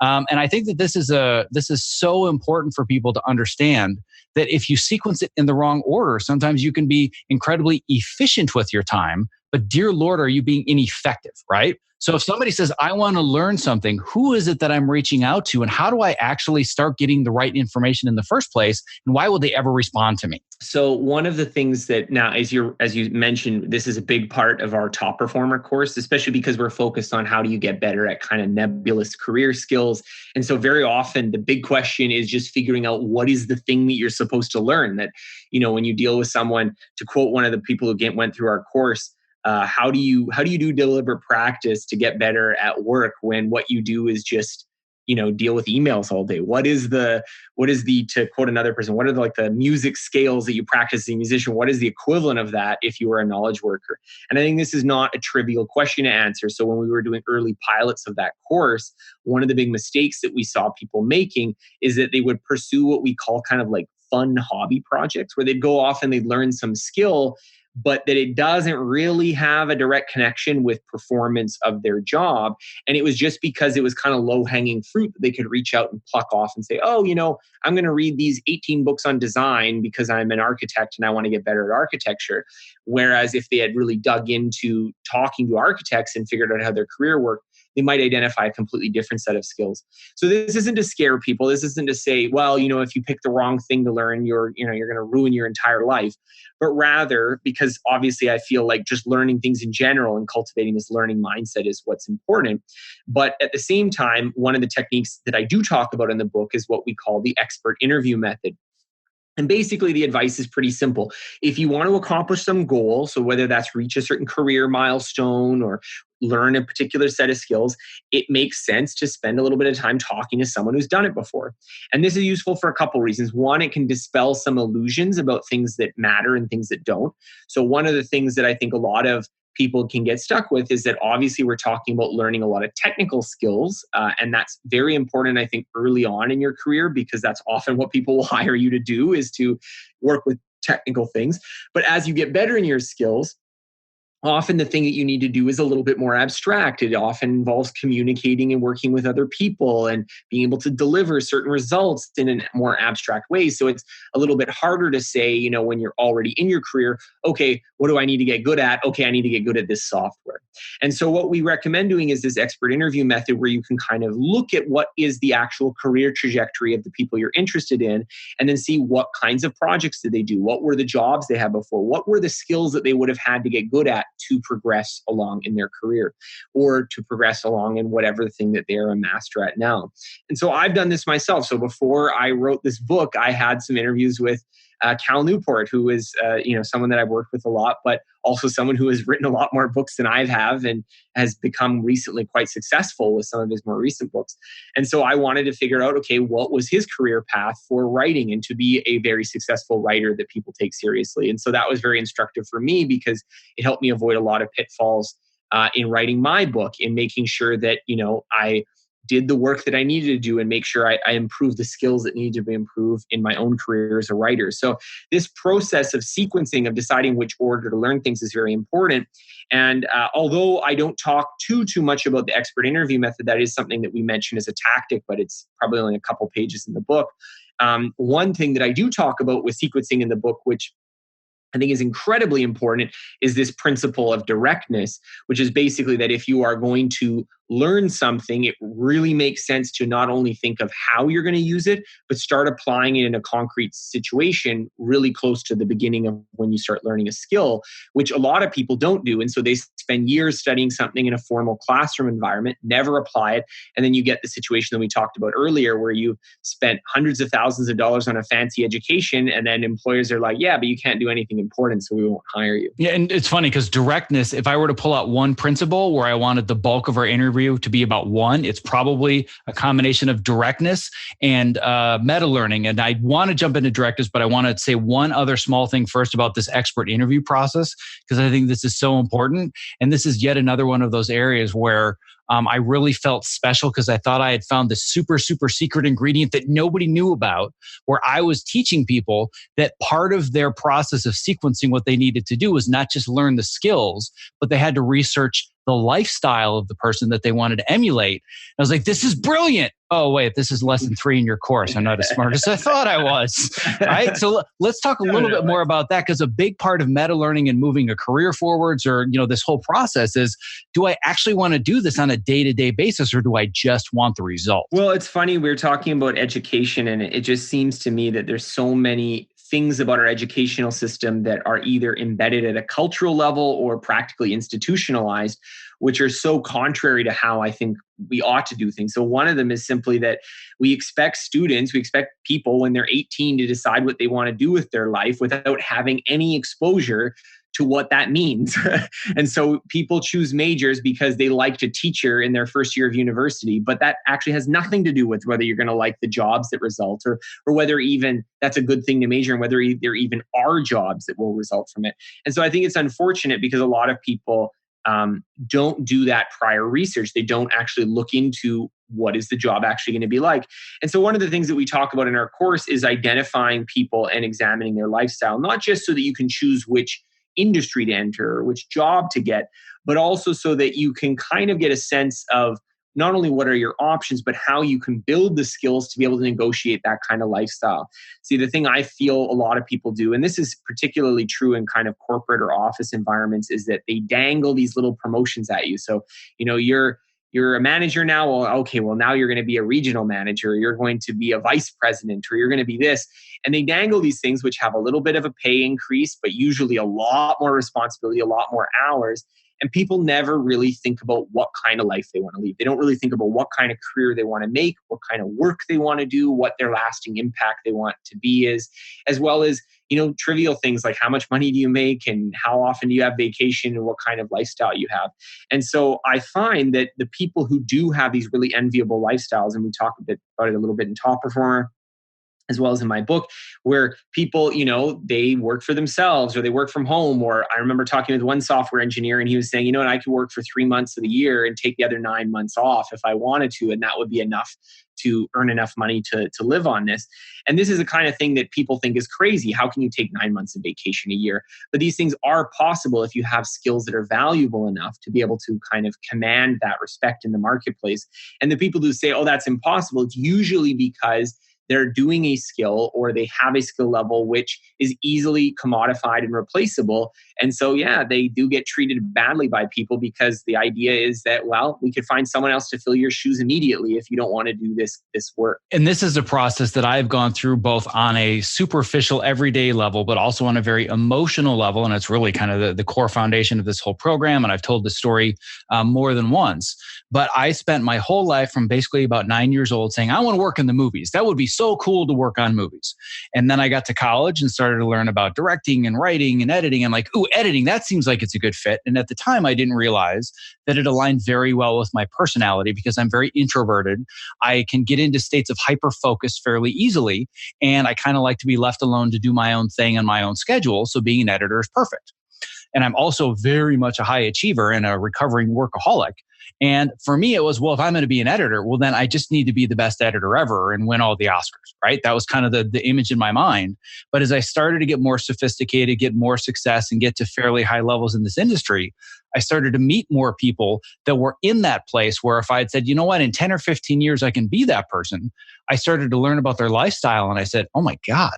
And I think that this is so important for people to understand, that if you sequence it in the wrong order, sometimes you can be incredibly efficient with your time, but dear Lord, are you being ineffective? Right. So if somebody says, I want to learn something, who is it that I'm reaching out to? And how do I actually start getting the right information in the first place? And why will they ever respond to me? So one of the things that now, as you mentioned, this is a big part of our top performer course, especially because we're focused on how do you get better at kind of nebulous career skills. And so very often the big question is just figuring out what is the thing that you're supposed to learn. That, when you deal with someone, to quote one of the people who went through our course, How do you do deliberate practice to get better at work when what you do is just deal with emails all day? What is the to quote another person, what are the music scales that you practice as a musician? What is the equivalent of that if you were a knowledge worker? And I think this is not a trivial question to answer. So when we were doing early pilots of that course, one of the big mistakes that we saw people making is that they would pursue what we call kind of like fun hobby projects, where they'd go off and they'd learn some skill, but that it doesn't really have a direct connection with performance of their job. And it was just because it was kind of low-hanging fruit that they could reach out and pluck off and say, oh, I'm going to read these 18 books on design because I'm an architect and I want to get better at architecture. Whereas if they had really dug into talking to architects and figured out how their career worked, they might identify a completely different set of skills. So this isn't to scare people. This isn't to say, well, if you pick the wrong thing to learn, you're going to ruin your entire life. But rather, because obviously I feel like just learning things in general and cultivating this learning mindset is what's important. But at the same time, one of the techniques that I do talk about in the book is what we call the expert interview method. And basically, the advice is pretty simple. If you want to accomplish some goal, so whether that's reach a certain career milestone or learn a particular set of skills, it makes sense to spend a little bit of time talking to someone who's done it before. And this is useful for a couple reasons. One, it can dispel some illusions about things that matter and things that don't. So one of the things that I think a lot of people can get stuck with is that obviously we're talking about learning a lot of technical skills. And that's very important, I think, early on in your career, because that's often what people will hire you to do, is to work with technical things. But as you get better in your skills, often the thing that you need to do is a little bit more abstract. It often involves communicating and working with other people and being able to deliver certain results in a more abstract way. So it's a little bit harder to say, when you're already in your career, okay, what do I need to get good at? Okay, I need to get good at this software. And so what we recommend doing is this expert interview method, where you can kind of look at what is the actual career trajectory of the people you're interested in, and then see what kinds of projects did they do? What were the jobs they had before? What were the skills that they would have had to get good at to progress along in their career, or to progress along in whatever thing that they're a master at now. And so I've done this myself. So before I wrote this book, I had some interviews with Cal Newport, who is someone that I've worked with a lot, but also someone who has written a lot more books than I have and has become recently quite successful with some of his more recent books. And so I wanted to figure out, okay, what was his career path for writing and to be a very successful writer that people take seriously. And so that was very instructive for me, because it helped me avoid a lot of pitfalls in writing my book, in making sure that, I did the work that I needed to do and make sure I improved the skills that needed to be improved in my own career as a writer. So this process of sequencing, of deciding which order to learn things, is very important. And although I don't talk too much about the expert interview method, that is something that we mention as a tactic, but it's probably only a couple pages in the book. One thing that I do talk about with sequencing in the book, which I think is incredibly important, is this principle of directness, which is basically that if you are going to learn something, it really makes sense to not only think of how you're going to use it, but start applying it in a concrete situation really close to the beginning of when you start learning a skill, which a lot of people don't do. And so they spend years studying something in a formal classroom environment, never apply it. And then you get the situation that we talked about earlier, where you spent hundreds of thousands of dollars on a fancy education, and then employers are like, yeah, but you can't do anything important, so we won't hire you. Yeah, and it's funny because directness, if I were to pull out one principle where I wanted the bulk of our interview to be about one, it's probably a combination of directness and meta learning. And I want to jump into directness, but I want to say one other small thing first about this expert interview process, because I think this is so important. And this is yet another one of those areas where I really felt special, because I thought I had found this super secret ingredient that nobody knew about, where I was teaching people that part of their process of sequencing, what they needed to do was not just learn the skills, but they had to research the lifestyle of the person that they wanted to emulate. I was like, this is brilliant. Oh, wait, this is lesson 3 in your course. I'm not as smart as I thought I was. Right. So let's talk a little bit more about that, because a big part of meta learning and moving a career forwards, or, this whole process is, do I actually want to do this on a day-to-day basis, or do I just want the result? Well, it's funny. We're talking about education, and it just seems to me that there's so many things about our educational system that are either embedded at a cultural level or practically institutionalized, which are so contrary to how I think we ought to do things. So one of them is simply that we expect people when they're 18 to decide what they want to do with their life without having any exposure to what that means. And so people choose majors because they liked a teacher in their first year of university, but that actually has nothing to do with whether you're going to like the jobs that result, or whether even that's a good thing to major in, whether there even are jobs that will result from it. And so I think it's unfortunate because a lot of people don't do that prior research. They don't actually look into what is the job actually going to be like. And so one of the things that we talk about in our course is identifying people and examining their lifestyle, not just so that you can choose which industry to enter or which job to get, but also so that you can kind of get a sense of not only what are your options, but how you can build the skills to be able to negotiate that kind of lifestyle. See, the thing I feel a lot of people do, and this is particularly true in kind of corporate or office environments, is that they dangle these little promotions at you. So, you're a manager now. Well, okay, well, now you're going to be a regional manager. You're going to be a vice president, or you're going to be this. And they dangle these things which have a little bit of a pay increase, but usually a lot more responsibility, a lot more hours. And people never really think about what kind of life they want to lead. They don't really think about what kind of career they want to make, what kind of work they want to do, what their lasting impact they want to be is, as well as, trivial things like how much money do you make and how often do you have vacation and what kind of lifestyle you have. And so I find that the people who do have these really enviable lifestyles, and we talk a bit about it a little bit in Top Performer, as well as in my book, where people, they work for themselves or they work from home. Or I remember talking with one software engineer and he was saying, I could work for 3 months of the year and take the other 9 months off if I wanted to. And that would be enough to earn enough money to live on this. And this is the kind of thing that people think is crazy. How can you take 9 months of vacation a year? But these things are possible if you have skills that are valuable enough to be able to kind of command that respect in the marketplace. And the people who say, oh, that's impossible, it's usually because they're doing a skill or they have a skill level which is easily commodified and replaceable. And so, yeah, they do get treated badly by people because the idea is that, well, we could find someone else to fill your shoes immediately if you don't want to do this work. And this is a process that I've gone through both on a superficial everyday level, but also on a very emotional level. And it's really kind of the core foundation of this whole program. And I've told this story more than once. But I spent my whole life from basically about 9 years old saying, I want to work in the movies. That would be so cool to work on movies. And then I got to college and started to learn about directing and writing and editing. I'm like, ooh, editing, that seems like it's a good fit. And at the time, I didn't realize that it aligned very well with my personality because I'm very introverted. I can get into states of hyper focus fairly easily. And I kind of like to be left alone to do my own thing on my own schedule. So being an editor is perfect. And I'm also very much a high achiever and a recovering workaholic. And for me, it was, well, if I'm going to be an editor, well, then I just need to be the best editor ever and win all the Oscars, right? That was kind of the image in my mind. But as I started to get more sophisticated, get more success, and get to fairly high levels in this industry, I started to meet more people that were in that place where if I had said, you know what, in 10 or 15 years, I can be that person, I started to learn about their lifestyle. And I said, oh my God,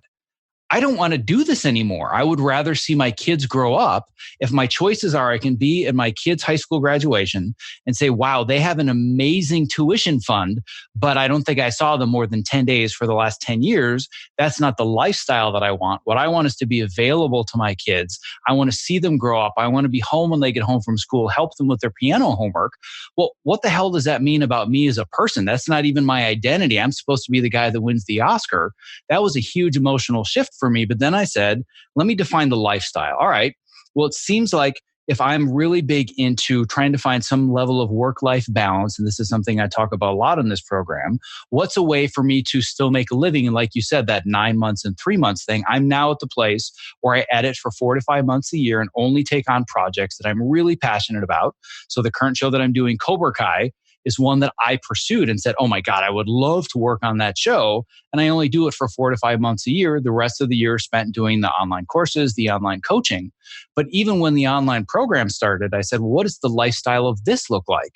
I don't want to do this anymore. I would rather see my kids grow up. If my choices are I can be at my kids' high school graduation and say, wow, they have an amazing tuition fund, but I don't think I saw them more than 10 days for the last 10 years. That's not the lifestyle that I want. What I want is to be available to my kids. I want to see them grow up. I want to be home when they get home from school, help them with their piano homework. Well, what the hell does that mean about me as a person? That's not even my identity. I'm supposed to be the guy that wins the Oscar. That was a huge emotional shift for me. But then I said, let me define the lifestyle. All right. Well, it seems like if I'm really big into trying to find some level of work-life balance, and this is something I talk about a lot in this program, what's a way for me to still make a living? And like you said, that 9 months and 3 months thing, I'm now at the place where I edit for 4 to 5 months a year and only take on projects that I'm really passionate about. So the current show that I'm doing, Cobra Kai, is one that I pursued and said, oh my God, I would love to work on that show. And I only do it for 4 to 5 months a year. The rest of the year spent doing the online courses, the online coaching. But even when the online program started, I said, well, what does the lifestyle of this look like?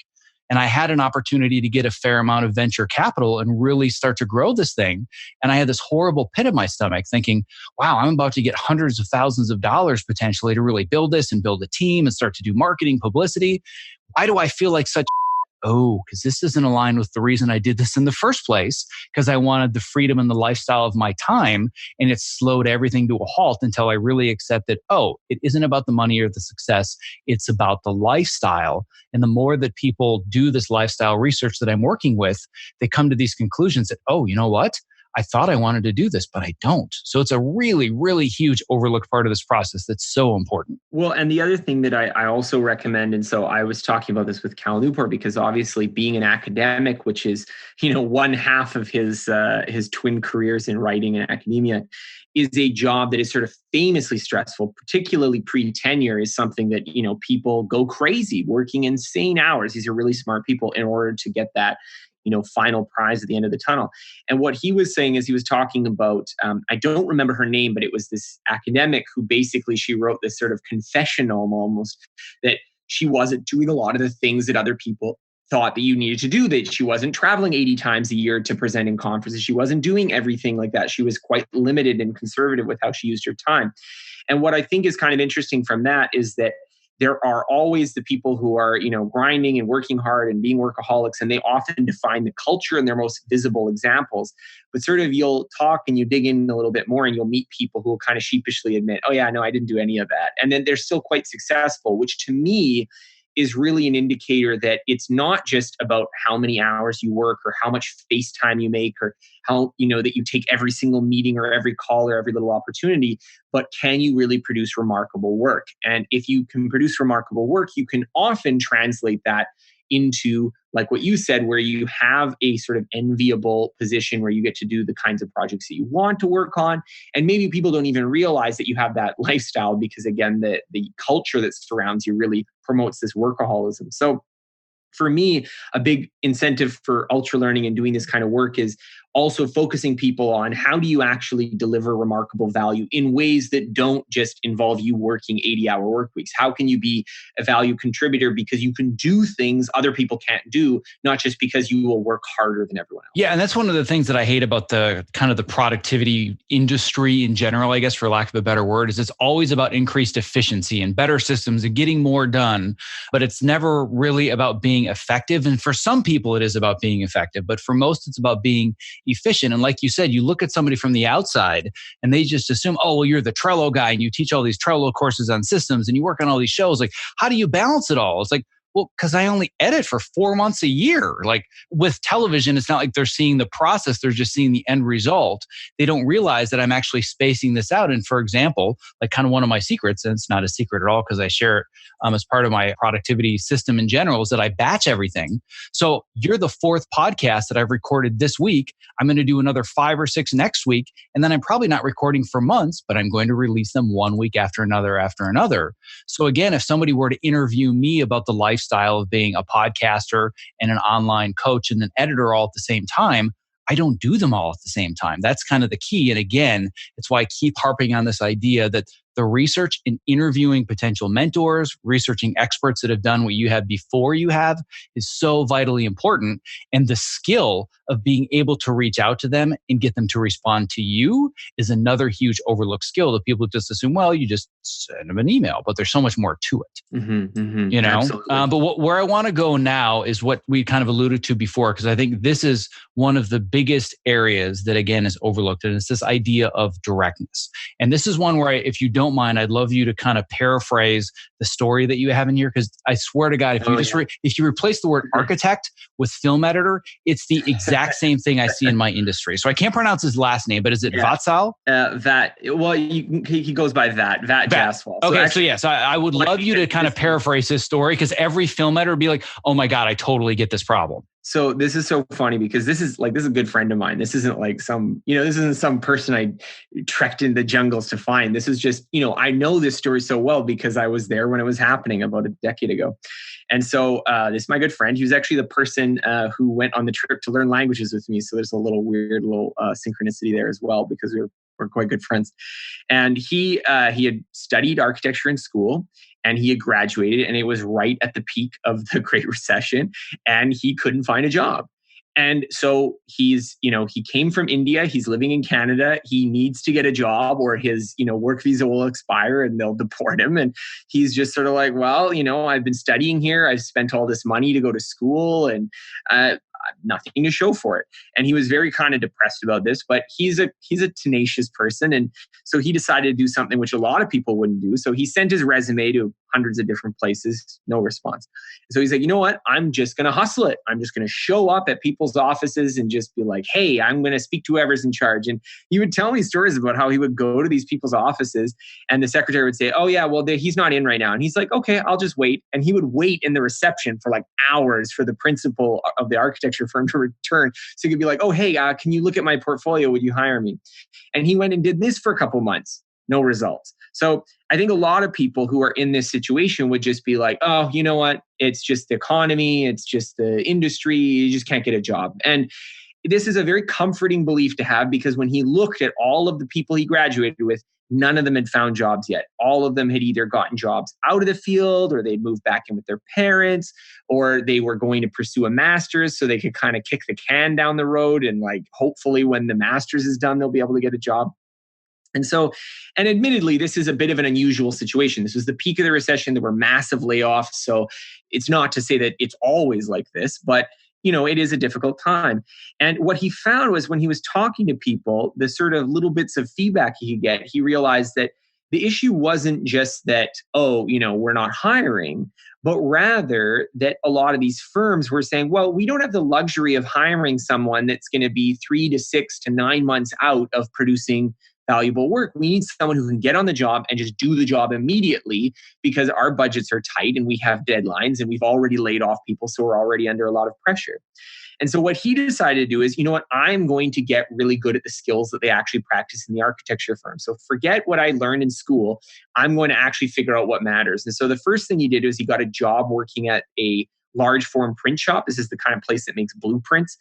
And I had an opportunity to get a fair amount of venture capital and really start to grow this thing. And I had this horrible pit in my stomach thinking, wow, I'm about to get hundreds of thousands of dollars potentially to really build this and build a team and start to do marketing, publicity. Why do I feel like such because this doesn't align with the reason I did this in the first place, because I wanted the freedom and the lifestyle of my time. And it slowed everything to a halt until I really accepted, it isn't about the money or the success. It's about the lifestyle. And the more that people do this lifestyle research that I'm working with, they come to these conclusions that, you know what? I thought I wanted to do this, but I don't. So it's a really, really huge overlooked part of this process that's so important. Well, and the other thing that I also recommend, and so I was talking about this with Cal Newport, because obviously being an academic, which is, one half of his twin careers in writing and academia, is a job that is sort of famously stressful, particularly pre-tenure, is something that, people go crazy, working insane hours. These are really smart people in order to get that, final prize at the end of the tunnel. And what he was saying is he was talking about, I don't remember her name, but it was this academic who basically, she wrote this sort of confessional almost, that she wasn't doing a lot of the things that other people thought that you needed to do, that she wasn't traveling 80 times a year to present in conferences. She wasn't doing everything like that. She was quite limited and conservative with how she used her time. And what I think is kind of interesting from that is that there are always the people who are, grinding and working hard and being workaholics, and they often define the culture in their most visible examples. But sort of you'll talk and you dig in a little bit more and you'll meet people who will kind of sheepishly admit, oh yeah, no, I didn't do any of that. And then they're still quite successful, which to me is really an indicator that it's not just about how many hours you work or how much face time you make or how, that you take every single meeting or every call or every little opportunity, but can you really produce remarkable work? And if you can produce remarkable work, you can often translate that into, like what you said, where you have a sort of enviable position where you get to do the kinds of projects that you want to work on. And maybe people don't even realize that you have that lifestyle because, again, the culture that surrounds you really promotes this workaholism. So for me, a big incentive for Ultralearning and doing this kind of work is also focusing people on how do you actually deliver remarkable value in ways that don't just involve you working 80-hour work weeks. How can you be a value contributor because you can do things other people can't do, not just because you will work harder than everyone else? Yeah, and that's one of the things that I hate about the kind of the productivity industry in general, I guess, for lack of a better word, is it's always about increased efficiency and better systems and getting more done, but it's never really about being effective. And for some people, it is about being effective, but for most, it's about being efficient. And like you said, you look at somebody from the outside and they just assume, oh, well, you're the Trello guy and you teach all these Trello courses on systems and you work on all these shows. Like, how do you balance it all? It's like, well, because I only edit for 4 months a year. Like with television, it's not like they're seeing the process, they're just seeing the end result. They don't realize that I'm actually spacing this out. And for example, like kind of one of my secrets, and it's not a secret at all because I share it as part of my productivity system in general, is that I batch everything. So you're the 4th podcast that I've recorded this week. I'm going to do another 5 or 6 next week. And then I'm probably not recording for months, but I'm going to release them one week after another after another. So again, if somebody were to interview me about the lifestyle of being a podcaster and an online coach and an editor all at the same time, I don't do them all at the same time. That's kind of the key. And again, it's why I keep harping on this idea that the research in interviewing potential mentors, researching experts that have done what you had before you have is so vitally important. And the skill of being able to reach out to them and get them to respond to you is another huge overlooked skill that people just assume, well, you just send them an email, but there's so much more to it. Absolutely. But where I want to go now is what we kind of alluded to before, because I think this is one of the biggest areas that, again, is overlooked. And it's this idea of directness. And this is one where, if you don't mind, I'd love you to kind of paraphrase the story that you have in here, because I swear to God, if you replace the word architect with film editor, it's the exact same thing I see in my industry. So I can't pronounce his last name, but is it Vatsal? Well, he goes by Vat Jaswal. So I would love you to kind of paraphrase his story, because every film editor would be like, oh my God, I totally get this problem. So this is so funny because this is a good friend of mine. This isn't like some person I trekked in the jungles to find. This is just, I know this story so well because I was there when it was happening about a decade ago. And so this is my good friend. He was actually the person who went on the trip to learn languages with me. So there's a little weird synchronicity there as well, because we're quite good friends. And he had studied architecture in school. And he had graduated, and it was right at the peak of the Great Recession, and he couldn't find a job. And so he came from India. He's living in Canada. He needs to get a job or his, work visa will expire and they'll deport him. And he's just sort of like, well, I've been studying here. I've spent all this money to go to school and nothing to show for it. And he was very kind of depressed about this, but he's a tenacious person. And so he decided to do something which a lot of people wouldn't do. So he sent his resume to hundreds of different places, no response. So he's like, you know what? I'm just going to hustle it. I'm just going to show up at people's offices and just be like, hey, I'm going to speak to whoever's in charge. And he would tell me stories about how he would go to these people's offices and the secretary would say, oh yeah, well, he's not in right now. And he's like, okay, I'll just wait. And he would wait in the reception for like hours for the principal of the architecture firm to return. So he could be like, oh, hey, can you look at my portfolio? Would you hire me? And he went and did this for a couple months. No results. So I think a lot of people who are in this situation would just be like, oh, you know what? It's just the economy. It's just the industry. You just can't get a job. And this is a very comforting belief to have, because when he looked at all of the people he graduated with, none of them had found jobs yet. All of them had either gotten jobs out of the field, or they'd moved back in with their parents, or they were going to pursue a master's so they could kind of kick the can down the road. And like, hopefully when the master's is done, they'll be able to get a job. And so, and admittedly, this is a bit of an unusual situation. This was the peak of the recession. There were massive layoffs. So it's not to say that it's always like this, but it is a difficult time. And what he found was, when he was talking to people, the sort of little bits of feedback he could get, he realized that the issue wasn't just that, we're not hiring, but rather that a lot of these firms were saying, well, we don't have the luxury of hiring someone that's going to be 3 to 6 to 9 months out of producing valuable work. We need someone who can get on the job and just do the job immediately, because our budgets are tight and we have deadlines and we've already laid off people. So we're already under a lot of pressure. And so what he decided to do is, I'm going to get really good at the skills that they actually practice in the architecture firm. So forget what I learned in school. I'm going to actually figure out what matters. And so the first thing he did was he got a job working at a large form print shop. This is the kind of place that makes blueprints.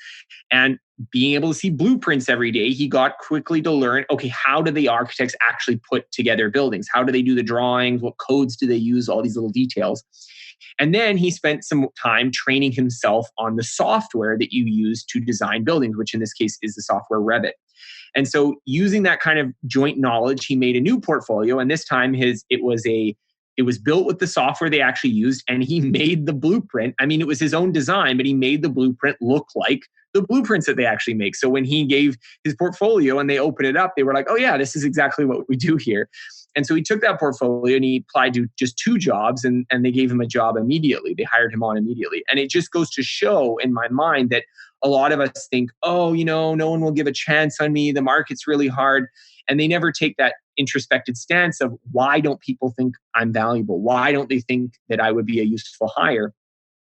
And being able to see blueprints every day, he got quickly to learn, okay, how do the architects actually put together buildings? How do they do the drawings? What codes do they use? All these little details. And then he spent some time training himself on the software that you use to design buildings, which in this case is the software Revit. And so using that kind of joint knowledge, he made a new portfolio. And this time it was built with the software they actually used, and he made the blueprint. I mean, it was his own design, but he made the blueprint look like the blueprints that they actually make. So when he gave his portfolio and they opened it up, they were like, oh yeah, this is exactly what we do here. And so he took that portfolio and he applied to just 2 jobs, and they gave him a job immediately. They hired him on immediately. And it just goes to show in my mind that a lot of us think, oh, no one will give a chance on me. The market's really hard. And they never take that introspective stance of, why don't people think I'm valuable? Why don't they think that I would be a useful hire?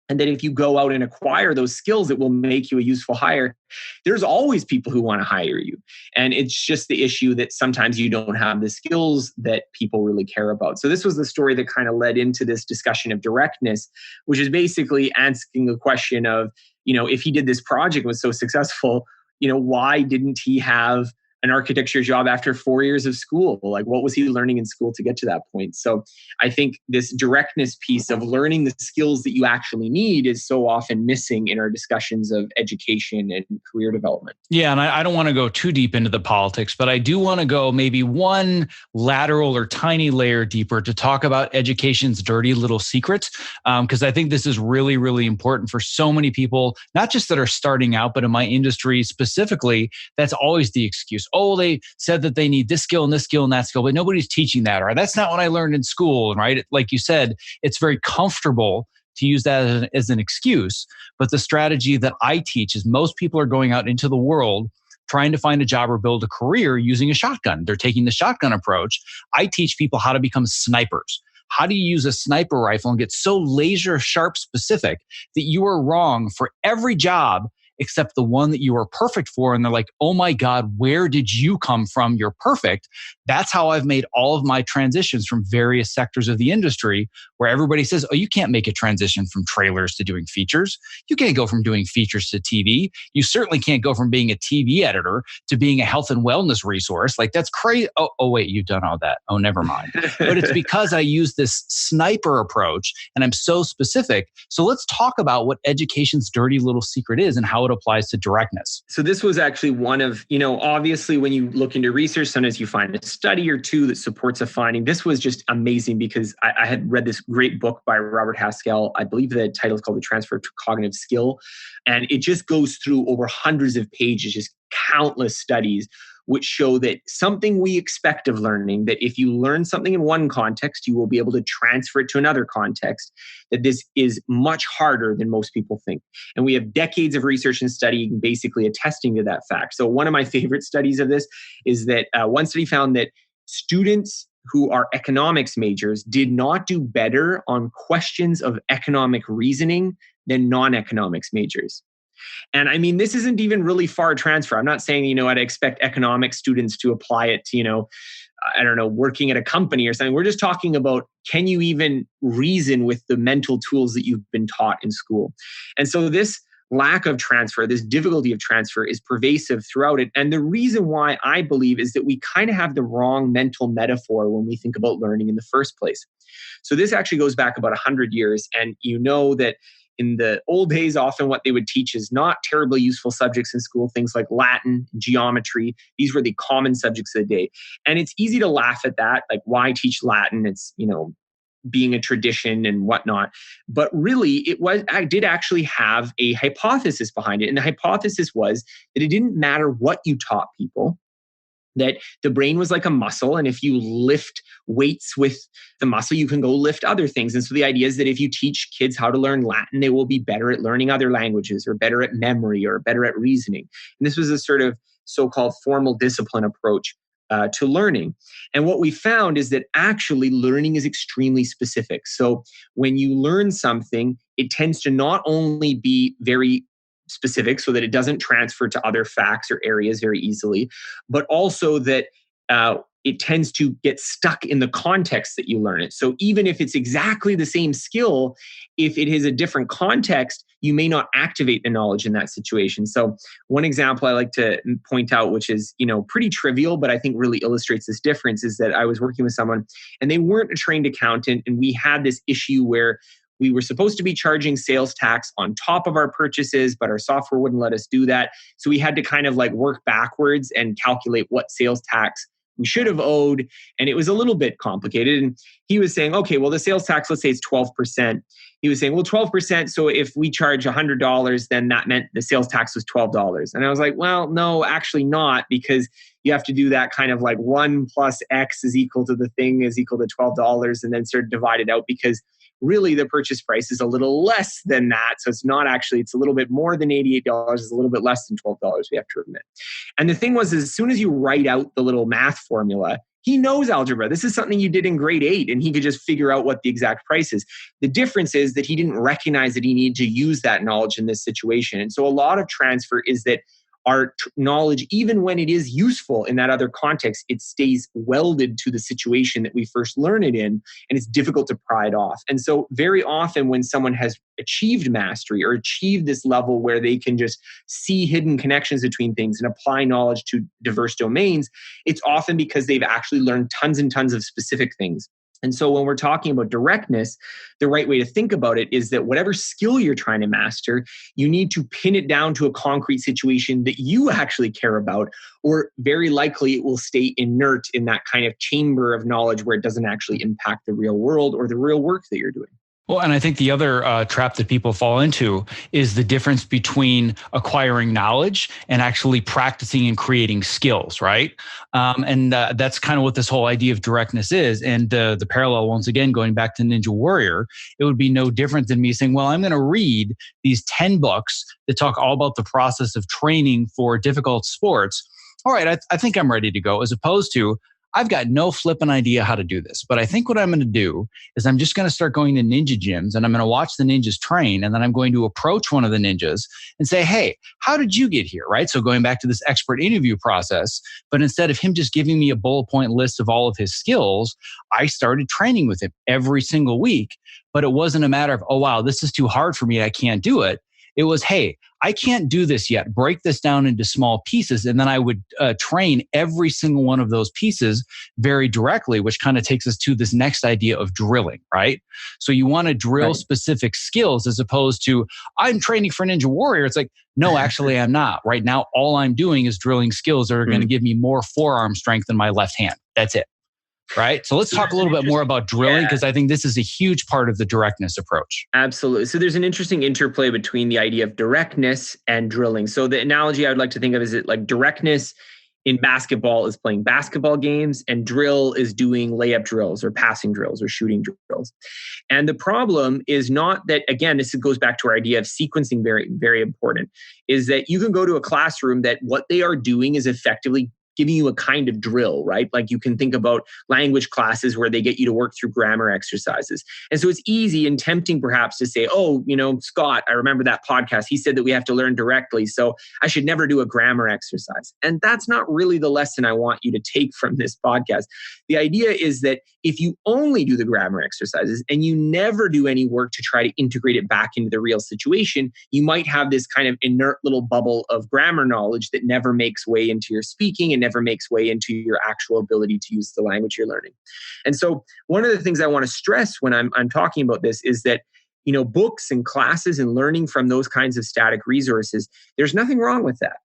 And that if you go out and acquire those skills, it will make you a useful hire. There's always people who want to hire you. And it's just the issue that sometimes you don't have the skills that people really care about. So this was the story that kind of led into this discussion of directness, which is basically asking the question of, if he did this project and was so successful, why didn't he have an architecture job after 4 years of school? Like, what was he learning in school to get to that point? So I think this directness piece of learning the skills that you actually need is so often missing in our discussions of education and career development. Yeah, and I don't want to go too deep into the politics, but I do want to go maybe one lateral or tiny layer deeper to talk about education's dirty little secrets, because I think this is really, really important for so many people, not just that are starting out, but in my industry specifically, that's always the excuse. Oh, they said that they need this skill and this skill and that skill, but nobody's teaching that. Or that's not what I learned in school, right? Like you said, it's very comfortable to use that as an excuse. But the strategy that I teach is, most people are going out into the world trying to find a job or build a career using a shotgun. They're taking the shotgun approach. I teach people how to become snipers. How do you use a sniper rifle and get so laser sharp specific that you are wrong for every job except the one that you are perfect for? And they're like, oh my God, where did you come from? You're perfect. That's how I've made all of my transitions from various sectors of the industry, where everybody says, oh, you can't make a transition from trailers to doing features. You can't go from doing features to TV. You certainly can't go from being a TV editor to being a health and wellness resource. Like, that's crazy. Oh, wait, you've done all that. Oh, never mind. But it's because I use this sniper approach and I'm so specific. So let's talk about what education's dirty little secret is and how it applies to directness. So this was actually one of, obviously when you look into research, sometimes you find a study or two that supports a finding. This was just amazing because I had read this great book by Robert Haskell. I believe the title is called The Transfer to Cognitive Skill. And it just goes through over hundreds of pages, just countless studies which show that something we expect of learning, that if you learn something in one context, you will be able to transfer it to another context, that this is much harder than most people think. And we have decades of research and study basically attesting to that fact. So one of my favorite studies of this is that one study found that students who are economics majors did not do better on questions of economic reasoning than non-economics majors. And I mean, this isn't even really far transfer. I'm not saying, I'd expect economics students to apply it to, I don't know, working at a company or something. We're just talking about, can you even reason with the mental tools that you've been taught in school? And so this lack of transfer, this difficulty of transfer is pervasive throughout it. And the reason why I believe is that we kind of have the wrong mental metaphor when we think about learning in the first place. So this actually goes back about 100 years. And you know that in the old days, often what they would teach is not terribly useful subjects in school, things like Latin, geometry. These were the common subjects of the day. And it's easy to laugh at that. Like, why teach Latin? It's, being a tradition and whatnot. But really, I did actually have a hypothesis behind it. And the hypothesis was that it didn't matter what you taught people, that the brain was like a muscle. And if you lift weights with the muscle, you can go lift other things. And so the idea is that if you teach kids how to learn Latin, they will be better at learning other languages or better at memory or better at reasoning. And this was a sort of so-called formal discipline approach to learning. And what we found is that actually learning is extremely specific. So when you learn something, it tends to not only be very specific so that it doesn't transfer to other facts or areas very easily, but also that it tends to get stuck in the context that you learn it. So even if it's exactly the same skill, if it is a different context, you may not activate the knowledge in that situation. So one example I like to point out, which is, pretty trivial, but I think really illustrates this difference, is that I was working with someone and they weren't a trained accountant. And we had this issue where we were supposed to be charging sales tax on top of our purchases, but our software wouldn't let us do that. So we had to kind of like work backwards and calculate what sales tax we should have owed. And it was a little bit complicated. And he was saying, okay, well, the sales tax, let's say it's 12%. He was saying, well, 12%. So if we charge $100, then that meant the sales tax was $12. And I was like, well, no, actually not, because you have to do that kind of like 1 plus X is equal to the thing is equal to $12 and then sort of divide it out, because really the purchase price is a little less than that. So it's not actually, it's a little bit more than $88. It's a little bit less than $12, we have to admit. And the thing was, as soon as you write out the little math formula, he knows algebra. This is something you did in grade 8, and he could just figure out what the exact price is. The difference is that he didn't recognize that he needed to use that knowledge in this situation. And so a lot of transfer is that our knowledge, even when it is useful in that other context, it stays welded to the situation that we first learn it in, and it's difficult to pry it off. And so very often when someone has achieved mastery or achieved this level where they can just see hidden connections between things and apply knowledge to diverse domains, it's often because they've actually learned tons and tons of specific things. And so when we're talking about directness, the right way to think about it is that whatever skill you're trying to master, you need to pin it down to a concrete situation that you actually care about, or very likely it will stay inert in that kind of chamber of knowledge where it doesn't actually impact the real world or the real work that you're doing. Well, and I think the other trap that people fall into is the difference between acquiring knowledge and actually practicing and creating skills, right? And that's kind of what this whole idea of directness is. And the parallel, once again, going back to Ninja Warrior, it would be no different than me saying, well, I'm going to read these 10 books that talk all about the process of training for difficult sports. All right, I think I'm ready to go, as opposed to, I've got no flipping idea how to do this, but I think what I'm going to do is I'm just going to start going to ninja gyms and I'm going to watch the ninjas train. And then I'm going to approach one of the ninjas and say, hey, how did you get here? Right? So going back to this expert interview process, but instead of him just giving me a bullet point list of all of his skills, I started training with him every single week. But it wasn't a matter of, oh, wow, this is too hard for me, I can't do it. It was, hey, I can't do this yet. Break this down into small pieces. And then I would train every single one of those pieces very directly, which kind of takes us to this next idea of drilling, right? So you want to drill specific skills as opposed to, I'm training for Ninja Warrior. It's like, no, actually, I'm not. Right now, all I'm doing is drilling skills that are going to give me more forearm strength in my left hand. That's it. right? So let's talk a little bit more about drilling, because I think this is a huge part of the directness approach. Absolutely. So there's an interesting interplay between the idea of directness and drilling. So the analogy I would like to think of is that like directness in basketball is playing basketball games, and drill is doing layup drills or passing drills or shooting drills. And the problem is not that, again, this goes back to our idea of sequencing, very, very important, is that you can go to a classroom that what they are doing is effectively giving you a kind of drill, right? Like you can think about language classes where they get you to work through grammar exercises. And so it's easy and tempting perhaps to say, oh, Scott, I remember that podcast. He said that we have to learn directly, so I should never do a grammar exercise. And that's not really the lesson I want you to take from this podcast. The idea is that if you only do the grammar exercises and you never do any work to try to integrate it back into the real situation, you might have this kind of inert little bubble of grammar knowledge that never makes way into your speaking and never makes way into your actual ability to use the language you're learning. And so one of the things I want to stress when I'm talking about this is that, books and classes and learning from those kinds of static resources, there's nothing wrong with that.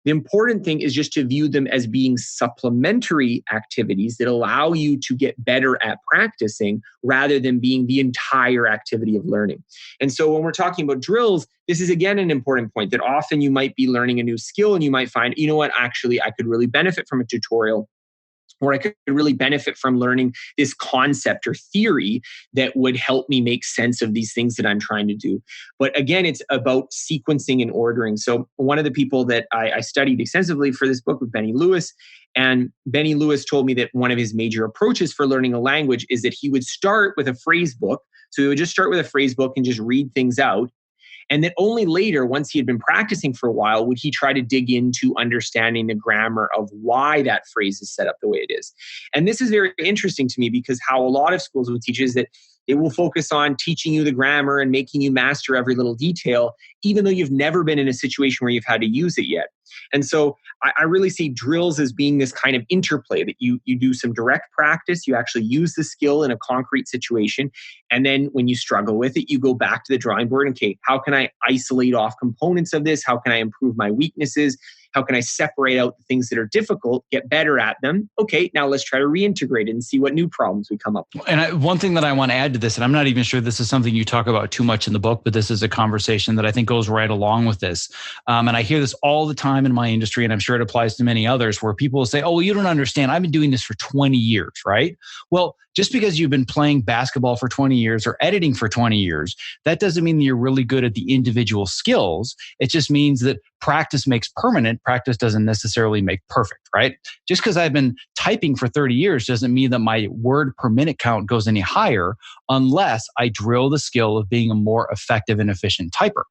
The important thing is just to view them as being supplementary activities that allow you to get better at practicing rather than being the entire activity of learning. And so when we're talking about drills, this is again an important point that often you might be learning a new skill and you might find, actually I could really benefit from a tutorial, or I could really benefit from learning this concept or theory that would help me make sense of these things that I'm trying to do. But again, it's about sequencing and ordering. So one of the people that I studied extensively for this book was Benny Lewis. And Benny Lewis told me that one of his major approaches for learning a language is that he would start with a phrase book. So he would just start with a phrase book and just read things out. And then only later, once he had been practicing for a while, would he try to dig into understanding the grammar of why that phrase is set up the way it is. And this is very interesting to me because how a lot of schools will teach is that they will focus on teaching you the grammar and making you master every little detail, even though you've never been in a situation where you've had to use it yet. And so I really see drills as being this kind of interplay that you do some direct practice, you actually use the skill in a concrete situation. And then when you struggle with it, you go back to the drawing board and, okay, how can I isolate off components of this? How can I improve my weaknesses? How can I separate out the things that are difficult, get better at them? Okay, now let's try to reintegrate it and see what new problems we come up with. And one thing that I want to add to this, and I'm not even sure this is something you talk about too much in the book, but this is a conversation that I think goes right along with this. And I hear this all the time in my industry, and I'm sure it applies to many others, where people will say, oh, well, you don't understand. I've been doing this for 20 years, right? Well, just because you've been playing basketball for 20 years or editing for 20 years, that doesn't mean that you're really good at the individual skills. It just means that practice makes permanent. Practice doesn't necessarily make perfect, right? Just because I've been typing for 30 years doesn't mean that my word per minute count goes any higher unless I drill the skill of being a more effective and efficient typer.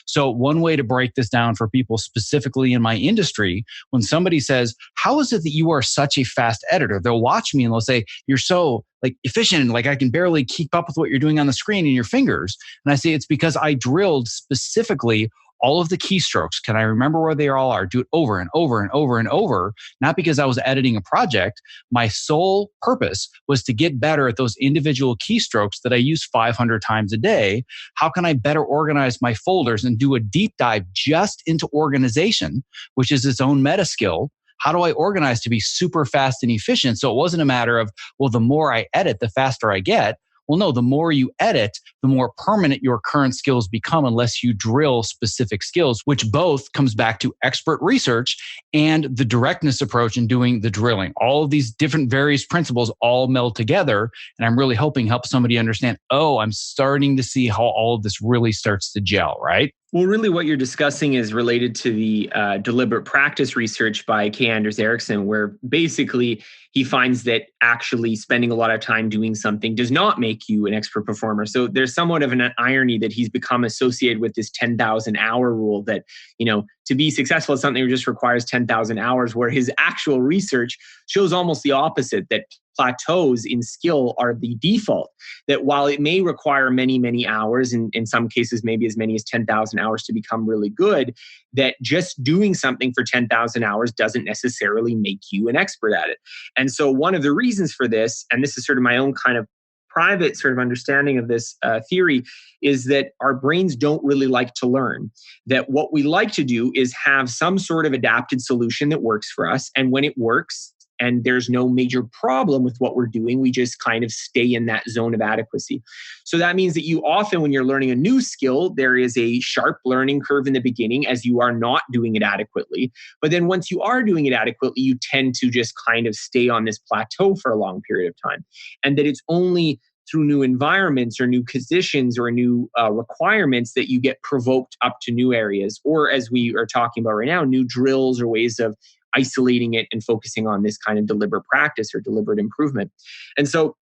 So one way to break this down for people specifically in my industry, when somebody says, how is it that you are such a fast editor? They'll watch me and they'll say, you're so efficient, I can barely keep up with what you're doing on the screen in your fingers. And I say, it's because I drilled specifically all of the keystrokes. Can I remember where they all are? Do it over and over and over and over. Not because I was editing a project. My sole purpose was to get better at those individual keystrokes that I use 500 times a day. How can I better organize my folders and do a deep dive just into organization, which is its own meta skill? How do I organize to be super fast and efficient? So it wasn't a matter of, well, the more I edit, the faster I get. Well, no, the more you edit, the more permanent your current skills become unless you drill specific skills, which both comes back to expert research and the directness approach in doing the drilling. All of these different various principles all meld together. And I'm really hoping help somebody understand, oh, I'm starting to see how all of this really starts to gel, right? Well, really what you're discussing is related to the deliberate practice research by K. Anders Ericsson, where basically he finds that actually spending a lot of time doing something does not make you an expert performer. So there's somewhat of an irony that he's become associated with this 10,000 hour rule that, to be successful at something just requires 10,000 hours, where his actual research shows almost the opposite, that plateaus in skill are the default. That while it may require many, many hours, and in some cases maybe as many as 10,000 hours to become really good, that just doing something for 10,000 hours doesn't necessarily make you an expert at it. And so one of the reasons for this, and this is sort of my own kind of private sort of understanding of this theory, is that our brains don't really like to learn. That what we like to do is have some sort of adapted solution that works for us. And when it works, and there's no major problem with what we're doing. We just kind of stay in that zone of adequacy. So that means that you often, when you're learning a new skill, there is a sharp learning curve in the beginning as you are not doing it adequately. But then once you are doing it adequately, you tend to just kind of stay on this plateau for a long period of time. And that it's only through new environments or new positions or new requirements that you get provoked up to new areas, or as we are talking about right now, new drills or ways of isolating it and focusing on this kind of deliberate practice or deliberate improvement. And so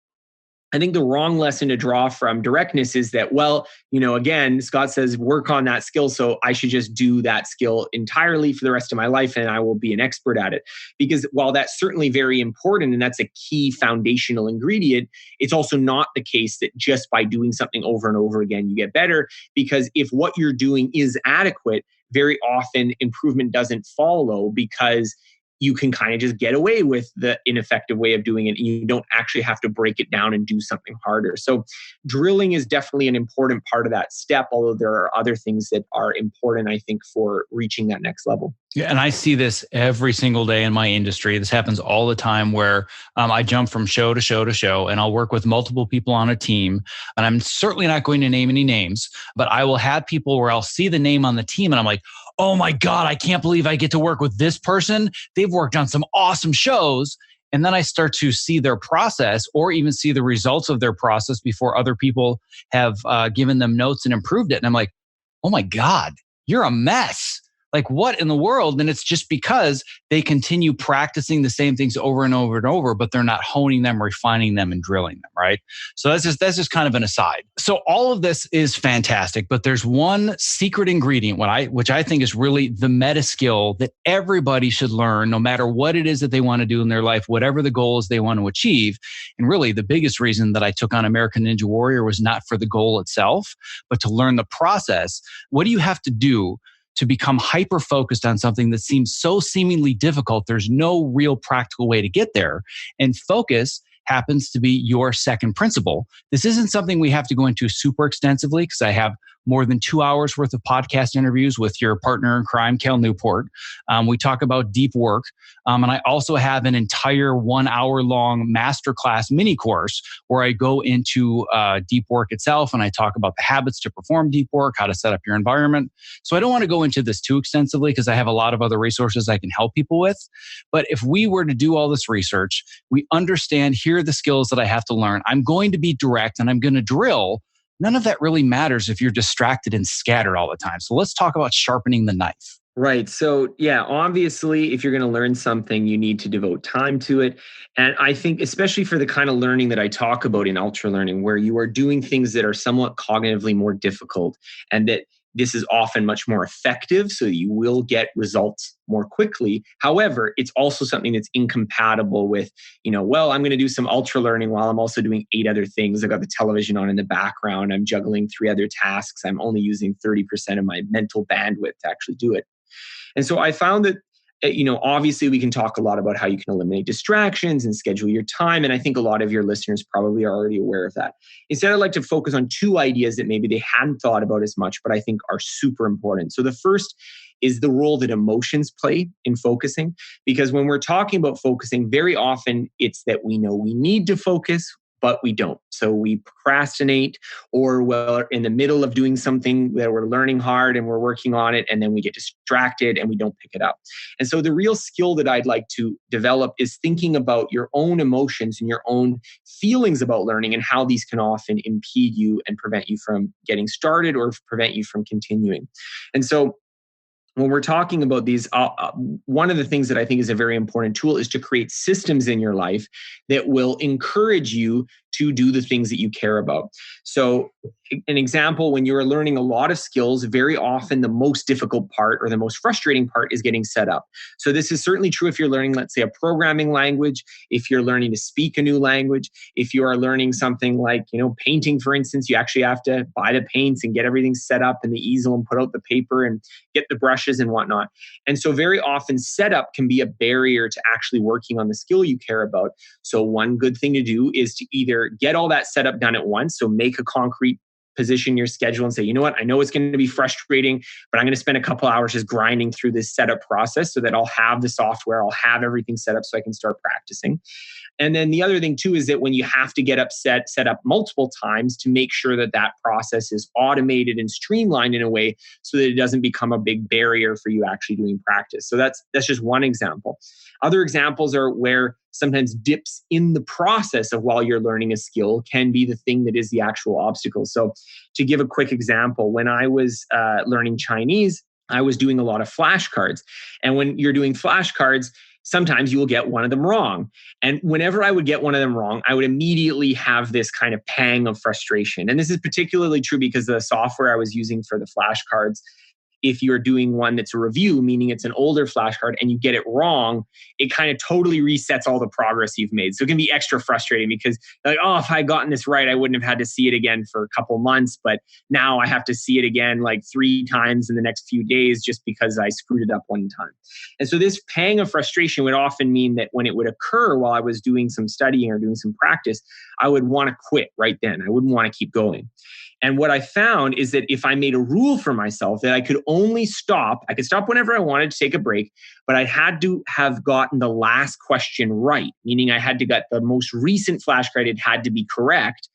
I think the wrong lesson to draw from directness is that, well, again, Scott says, work on that skill. So I should just do that skill entirely for the rest of my life and I will be an expert at it. Because while that's certainly very important and that's a key foundational ingredient, it's also not the case that just by doing something over and over again, you get better. Because if what you're doing is adequate, very often improvement doesn't follow because you can kind of just get away with the ineffective way of doing it. And you don't actually have to break it down and do something harder. So drilling is definitely an important part of that step, although there are other things that are important, I think, for reaching that next level. Yeah, and I see this every single day in my industry. This happens all the time where I jump from show to show to show, and I'll work with multiple people on a team. And I'm certainly not going to name any names, but I will have people where I'll see the name on the team and I'm like, oh my God, I can't believe I get to work with this person. They've worked on some awesome shows. And then I start to see their process or even see the results of their process before other people have given them notes and improved it. And I'm like, oh my God, you're a mess. Like, what in the world? And it's just because they continue practicing the same things over and over and over, but they're not honing them, refining them, and drilling them, right? So that's just kind of an aside. So all of this is fantastic, but there's one secret ingredient, which I think is really the meta skill that everybody should learn, no matter what it is that they want to do in their life, whatever the goal is they want to achieve. And really, the biggest reason that I took on American Ninja Warrior was not for the goal itself, but to learn the process. What do you have to do to become hyper-focused on something that seems so seemingly difficult? There's no real practical way to get there. And focus happens to be your second principle. This isn't something we have to go into super extensively because I have more than 2 hours worth of podcast interviews with your partner in crime, Cal Newport. We talk about deep work. And I also have an entire 1 hour long masterclass mini course where I go into deep work itself and I talk about the habits to perform deep work, how to set up your environment. So I don't want to go into this too extensively because I have a lot of other resources I can help people with. But if we were to do all this research, we understand here are the skills that I have to learn. I'm going to be direct and I'm going to drill. None of that really matters if you're distracted and scattered all the time. So let's talk about sharpening the knife. Right. So, yeah, obviously, if you're going to learn something, you need to devote time to it. And I think, especially for the kind of learning that I talk about in Ultralearning, where you are doing things that are somewhat cognitively more difficult and that this is often much more effective, so you will get results more quickly. However, it's also something that's incompatible with, well, I'm going to do some Ultralearning while I'm also doing 8 other things. I've got the television on in the background. I'm juggling 3 other tasks. I'm only using 30% of my mental bandwidth to actually do it. And so I found that, obviously we can talk a lot about how you can eliminate distractions and schedule your time. And I think a lot of your listeners probably are already aware of that. Instead, I'd like to focus on 2 ideas that maybe they hadn't thought about as much, but I think are super important. So the first is the role that emotions play in focusing. Because when we're talking about focusing, very often it's that we know we need to focus, but we don't. So we procrastinate, or we're in the middle of doing something that we're learning hard and we're working on it, and then we get distracted and we don't pick it up. And so the real skill that I'd like to develop is thinking about your own emotions and your own feelings about learning and how these can often impede you and prevent you from getting started or prevent you from continuing. And so when we're talking about these, one of the things that I think is a very important tool is to create systems in your life that will encourage you to do the things that you care about. So an example, when you're learning a lot of skills, very often the most difficult part or the most frustrating part is getting set up. So this is certainly true if you're learning, let's say, a programming language, if you're learning to speak a new language, if you are learning something like, painting, for instance, you actually have to buy the paints and get everything set up in the easel and put out the paper and get the brushes and whatnot. And so very often setup can be a barrier to actually working on the skill you care about. So one good thing to do is to either get all that setup done at once. So make a concrete position your schedule and say, you know what, I know it's going to be frustrating, but I'm going to spend a couple hours just grinding through this setup process so that I'll have the software, I'll have everything set up so I can start practicing. And then the other thing too is that when you have to get upset, set up multiple times to make sure that that process is automated and streamlined in a way so that it doesn't become a big barrier for you actually doing practice. So that's just one example. Other examples are where sometimes dips in the process of while you're learning a skill can be the thing that is the actual obstacle. So to give a quick example, when I was learning Chinese, I was doing a lot of flashcards. And when you're doing flashcards, sometimes you will get one of them wrong. And whenever I would get one of them wrong, I would immediately have this kind of pang of frustration. And this is particularly true because the software I was using for the flashcards, if you're doing one that's a review, meaning it's an older flashcard and you get it wrong, it kind of totally resets all the progress you've made. So it can be extra frustrating because like, oh, if I had gotten this right, I wouldn't have had to see it again for a couple months. But now I have to see it again like 3 times in the next few days just because I screwed it up one time. And so this pang of frustration would often mean that when it would occur while I was doing some studying or doing some practice, I would want to quit right then. I wouldn't want to keep going. And what I found is that if I made a rule for myself that I could only stop, I could stop whenever I wanted to take a break, but I had to have gotten the last question right, meaning I had to get the most recent flashcard, it had to be correct.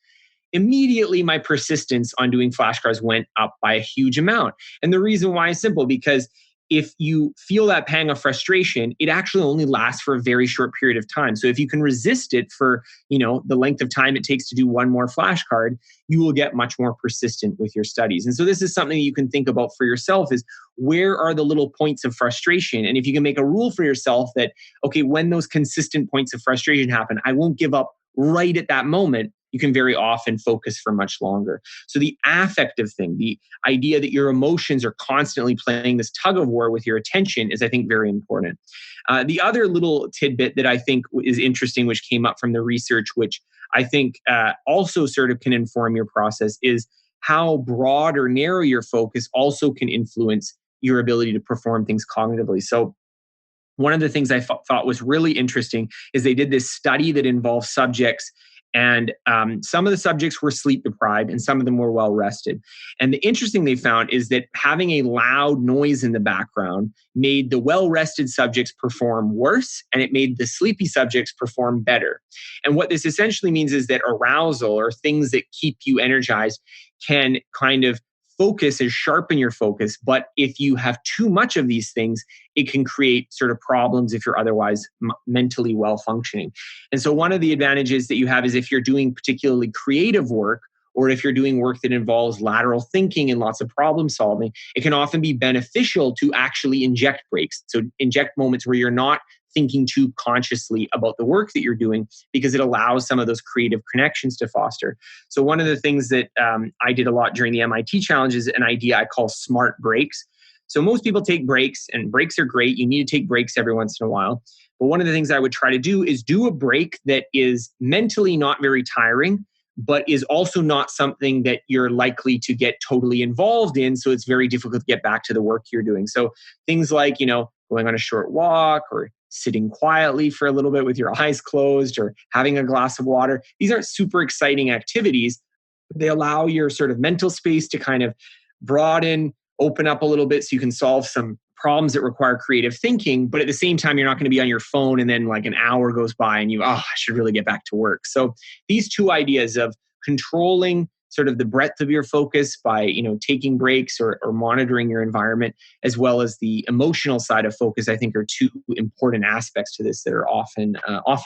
Immediately, my persistence on doing flashcards went up by a huge amount. And the reason why is simple, because if you feel that pang of frustration, it actually only lasts for a very short period of time. So if you can resist it for, the length of time it takes to do one more flashcard, you will get much more persistent with your studies. And so this is something you can think about for yourself is where are the little points of frustration? And if you can make a rule for yourself that, okay, when those consistent points of frustration happen, I won't give up right at that moment, you can very often focus for much longer. So the affective thing, the idea that your emotions are constantly playing this tug of war with your attention is, I think, very important. The other little tidbit that I think is interesting, which came up from the research, which I think also sort of can inform your process, is how broad or narrow your focus also can influence your ability to perform things cognitively. So one of the things I thought was really interesting is they did this study that involved subjects, and some of the subjects were sleep deprived and some of them were well rested. And the interesting they found is that having a loud noise in the background made the well rested subjects perform worse, and it made the sleepy subjects perform better. And what this essentially means is that arousal, or things that keep you energized, can kind of focus and sharpen your focus. But if you have too much of these things, it can create sort of problems if you're otherwise mentally well functioning. And so one of the advantages that you have is if you're doing particularly creative work, or if you're doing work that involves lateral thinking and lots of problem solving, it can often be beneficial to actually inject breaks. So inject moments where you're not thinking too consciously about the work that you're doing, because it allows some of those creative connections to foster. So one of the things that I did a lot during the MIT challenge is an idea I call smart breaks. So most people take breaks, and breaks are great. You need to take breaks every once in a while. But one of the things I would try to do is do a break that is mentally not very tiring, but is also not something that you're likely to get totally involved in. So it's very difficult to get back to the work you're doing. So things like, going on a short walk, or sitting quietly for a little bit with your eyes closed, or having a glass of water. These aren't super exciting activities. They allow your sort of mental space to kind of broaden, open up a little bit so you can solve some problems that require creative thinking. But at the same time, you're not going to be on your phone and then like an hour goes by and I should really get back to work. So these two ideas of controlling sort of the breadth of your focus by, taking breaks or monitoring your environment, as well as the emotional side of focus, I think are two important aspects to this that are often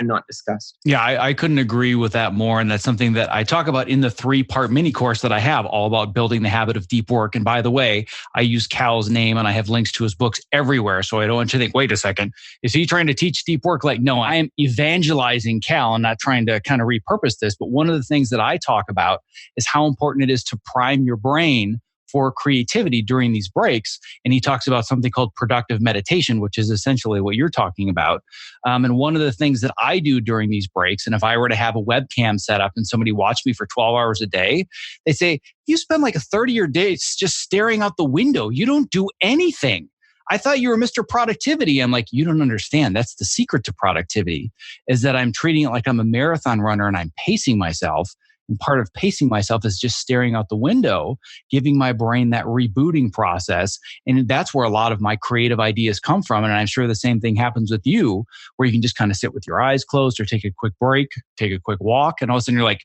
not discussed. Yeah, I couldn't agree with that more. And that's something that I talk about in the 3-part mini course that I have, all about building the habit of deep work. And by the way, I use Cal's name and I have links to his books everywhere. So I don't want you to think, wait a second, is he trying to teach deep work? Like, no, I am evangelizing Cal. I'm not trying to kind of repurpose this. But one of the things that I talk about is how important it is to prime your brain for creativity during these breaks. And he talks about something called productive meditation, which is essentially what you're talking about. And one of the things that I do during these breaks, and if I were to have a webcam set up and somebody watched me for 12 hours a day, they say, you spend like a third of your day just staring out the window. You don't do anything. I thought you were Mr. Productivity. I'm like, you don't understand. That's the secret to productivity, is that I'm treating it like I'm a marathon runner and I'm pacing myself. And part of pacing myself is just staring out the window, giving my brain that rebooting process. And that's where a lot of my creative ideas come from. And I'm sure the same thing happens with you, where you can just kind of sit with your eyes closed or take a quick break, take a quick walk. And all of a sudden you're like,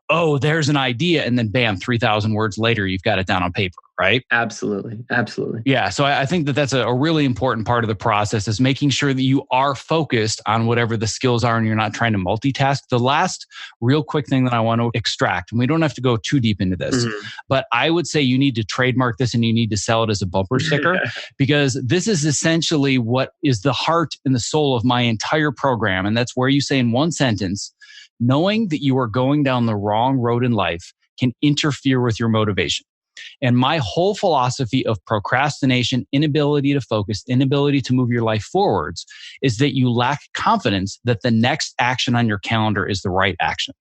oh, there's an idea. And then bam, 3,000 words later, you've got it down on paper, right? Absolutely. Absolutely. Yeah. So I think that that's a really important part of the process, is making sure that you are focused on whatever the skills are and you're not trying to multitask. The last real quick thing that I want to extract, and we don't have to go too deep into this, but I would say you need to trademark this and you need to sell it as a bumper sticker, because this is essentially what is the heart and the soul of my entire program. And that's where you say in one sentence, knowing that you are going down the wrong road in life can interfere with your motivation. And my whole philosophy of procrastination, inability to focus, inability to move your life forwards, is that you lack confidence that the next action on your calendar is the right action.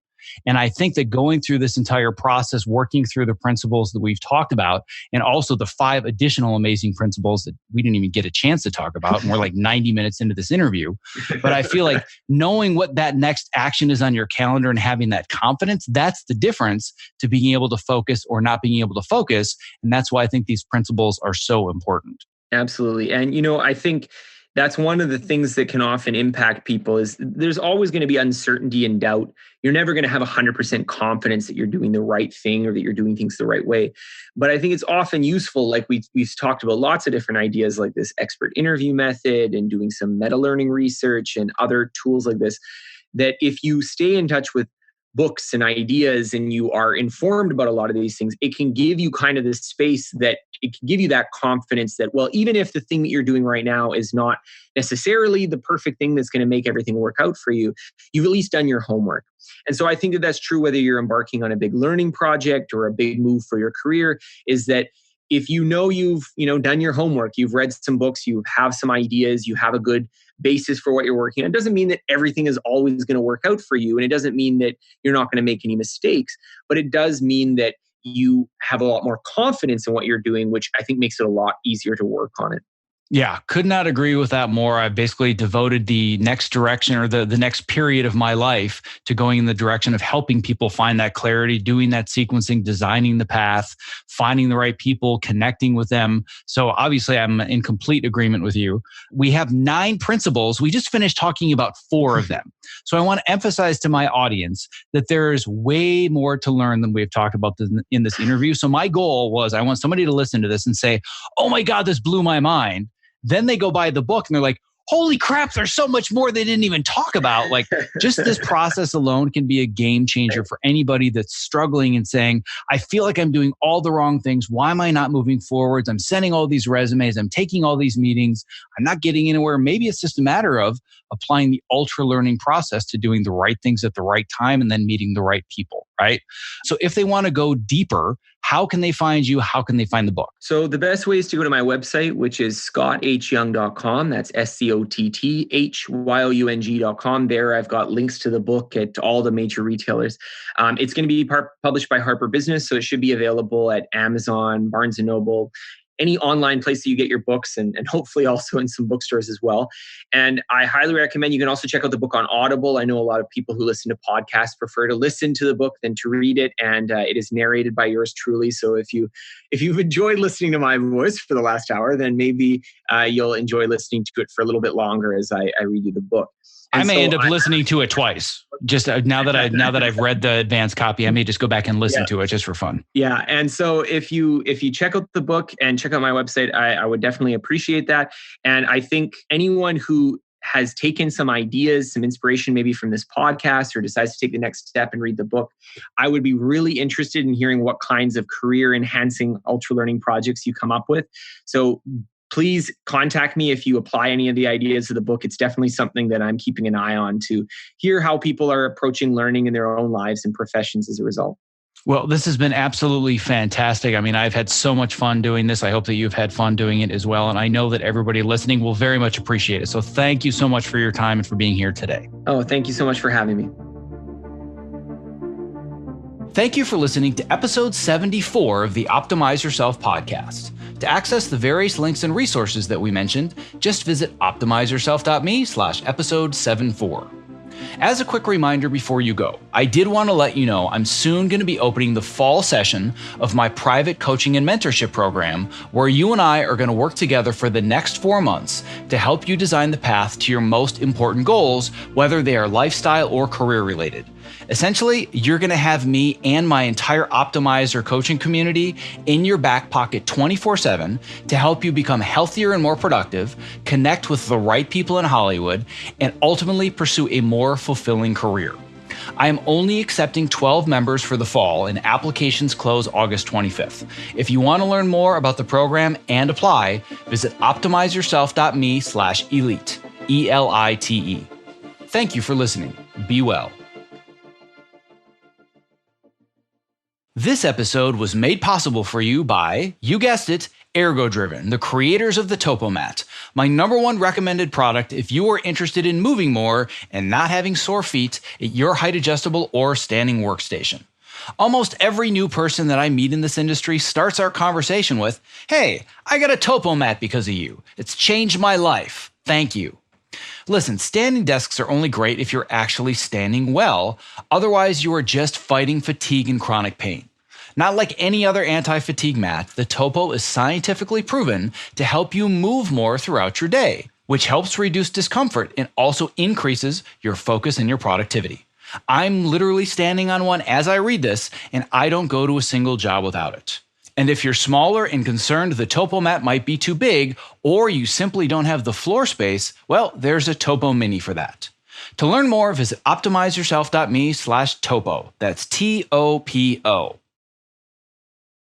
And I think that going through this entire process, working through the principles that we've talked about, and also the 5 additional amazing principles that we didn't even get a chance to talk about, and we're like 90 minutes into this interview. But I feel like knowing what that next action is on your calendar and having that confidence, that's the difference to being able to focus or not being able to focus. And that's why I think these principles are so important. Absolutely. And, I think that's one of the things that can often impact people is there's always going to be uncertainty and doubt. You're never going to have 100% confidence that you're doing the right thing or that you're doing things the right way. But I think it's often useful, like we've talked about lots of different ideas like this expert interview method and doing some meta learning research and other tools like this, that if you stay in touch with books and ideas and you are informed about a lot of these things, it can give you kind of this space that it can give you that confidence that, well, even if the thing that you're doing right now is not necessarily the perfect thing that's going to make everything work out for you, you've at least done your homework. And so I think that that's true whether you're embarking on a big learning project or a big move for your career, is that if you've done your homework, you've read some books, you have some ideas, you have a good basis for what you're working on. It doesn't mean that everything is always going to work out for you. And it doesn't mean that you're not going to make any mistakes, but it does mean that you have a lot more confidence in what you're doing, which I think makes it a lot easier to work on it. Yeah, could not agree with that more. I've basically devoted the next direction or the next period of my life to going in the direction of helping people find that clarity, doing that sequencing, designing the path, finding the right people, connecting with them. So obviously I'm in complete agreement with you. We have 9 principles. We just finished talking about 4 of them. So I want to emphasize to my audience that there's way more to learn than we've talked about in this interview. So my goal was I want somebody to listen to this and say, oh my God, this blew my mind. Then they go buy the book and they're like, holy crap, there's so much more they didn't even talk about. Like just this process alone can be a game changer for anybody that's struggling and saying, I feel like I'm doing all the wrong things. Why am I not moving forwards? I'm sending all these resumes. I'm taking all these meetings. I'm not getting anywhere. Maybe it's just a matter of applying the Ultralearning process to doing the right things at the right time and then meeting the right people, right? So if they want to go deeper, how can they find you? How can they find the book? So the best way is to go to my website, which is scotthyoung.com. That's SCOTTHYOUNG.com. There I've got links to the book at all the major retailers. It's going to be published by Harper Business, so it should be available at Amazon, Barnes & Noble, any online place that you get your books, and hopefully also in some bookstores as well. And I highly recommend you can also check out the book on Audible. I know a lot of people who listen to podcasts prefer to listen to the book than to read it. And it is narrated by yours truly. So if you've enjoyed listening to my voice for the last hour, then maybe you'll enjoy listening to it for a little bit longer as I read you the book. And I may end up listening to it twice. Just now that I've read the advanced copy, I may just go back and listen to it just for fun. Yeah, and so if you check out the book and check out my website, I would definitely appreciate that. And I think anyone who has taken some ideas, some inspiration maybe from this podcast, or decides to take the next step and read the book, I would be really interested in hearing what kinds of career enhancing Ultralearning projects you come up with. So please contact me if you apply any of the ideas of the book. It's definitely something that I'm keeping an eye on to hear how people are approaching learning in their own lives and professions as a result. Well, this has been absolutely fantastic. I mean, I've had so much fun doing this. I hope that you've had fun doing it as well. And I know that everybody listening will very much appreciate it. So thank you so much for your time and for being here today. Oh, thank you so much for having me. Thank you for listening to episode 74 of the Optimize Yourself podcast. To access the various links and resources that we mentioned, just visit optimizeyourself.me/episode 74. As a quick reminder before you go, I did want to let you know I'm soon going to be opening the fall session of my private coaching and mentorship program, where you and I are going to work together for the next 4 months to help you design the path to your most important goals, whether they are lifestyle or career related. Essentially, you're going to have me and my entire Optimizer coaching community in your back pocket 24/7 to help you become healthier and more productive, connect with the right people in Hollywood, and ultimately pursue a more fulfilling career. I am only accepting 12 members for the fall, and applications close August 25th. If you want to learn more about the program and apply, visit optimizeyourself.me/elite, ELITE. Thank you for listening. Be well. This episode was made possible for you by, you guessed it, Ergo-Driven, the creators of the TopoMat, my #1 recommended product if you are interested in moving more and not having sore feet at your height adjustable or standing workstation. Almost every new person that I meet in this industry starts our conversation with, "Hey, I got a TopoMat because of you. It's changed my life. Thank you." Listen, standing desks are only great if you're actually standing well. Otherwise, you are just fighting fatigue and chronic pain. Not like any other anti-fatigue mat, the Topo is scientifically proven to help you move more throughout your day, which helps reduce discomfort and also increases your focus and your productivity. I'm literally standing on one as I read this, and I don't go to a single job without it. And if you're smaller and concerned the Topo mat might be too big, or you simply don't have the floor space, well, there's a Topo Mini for that. To learn more, visit optimizeyourself.me/topo. That's TOPO.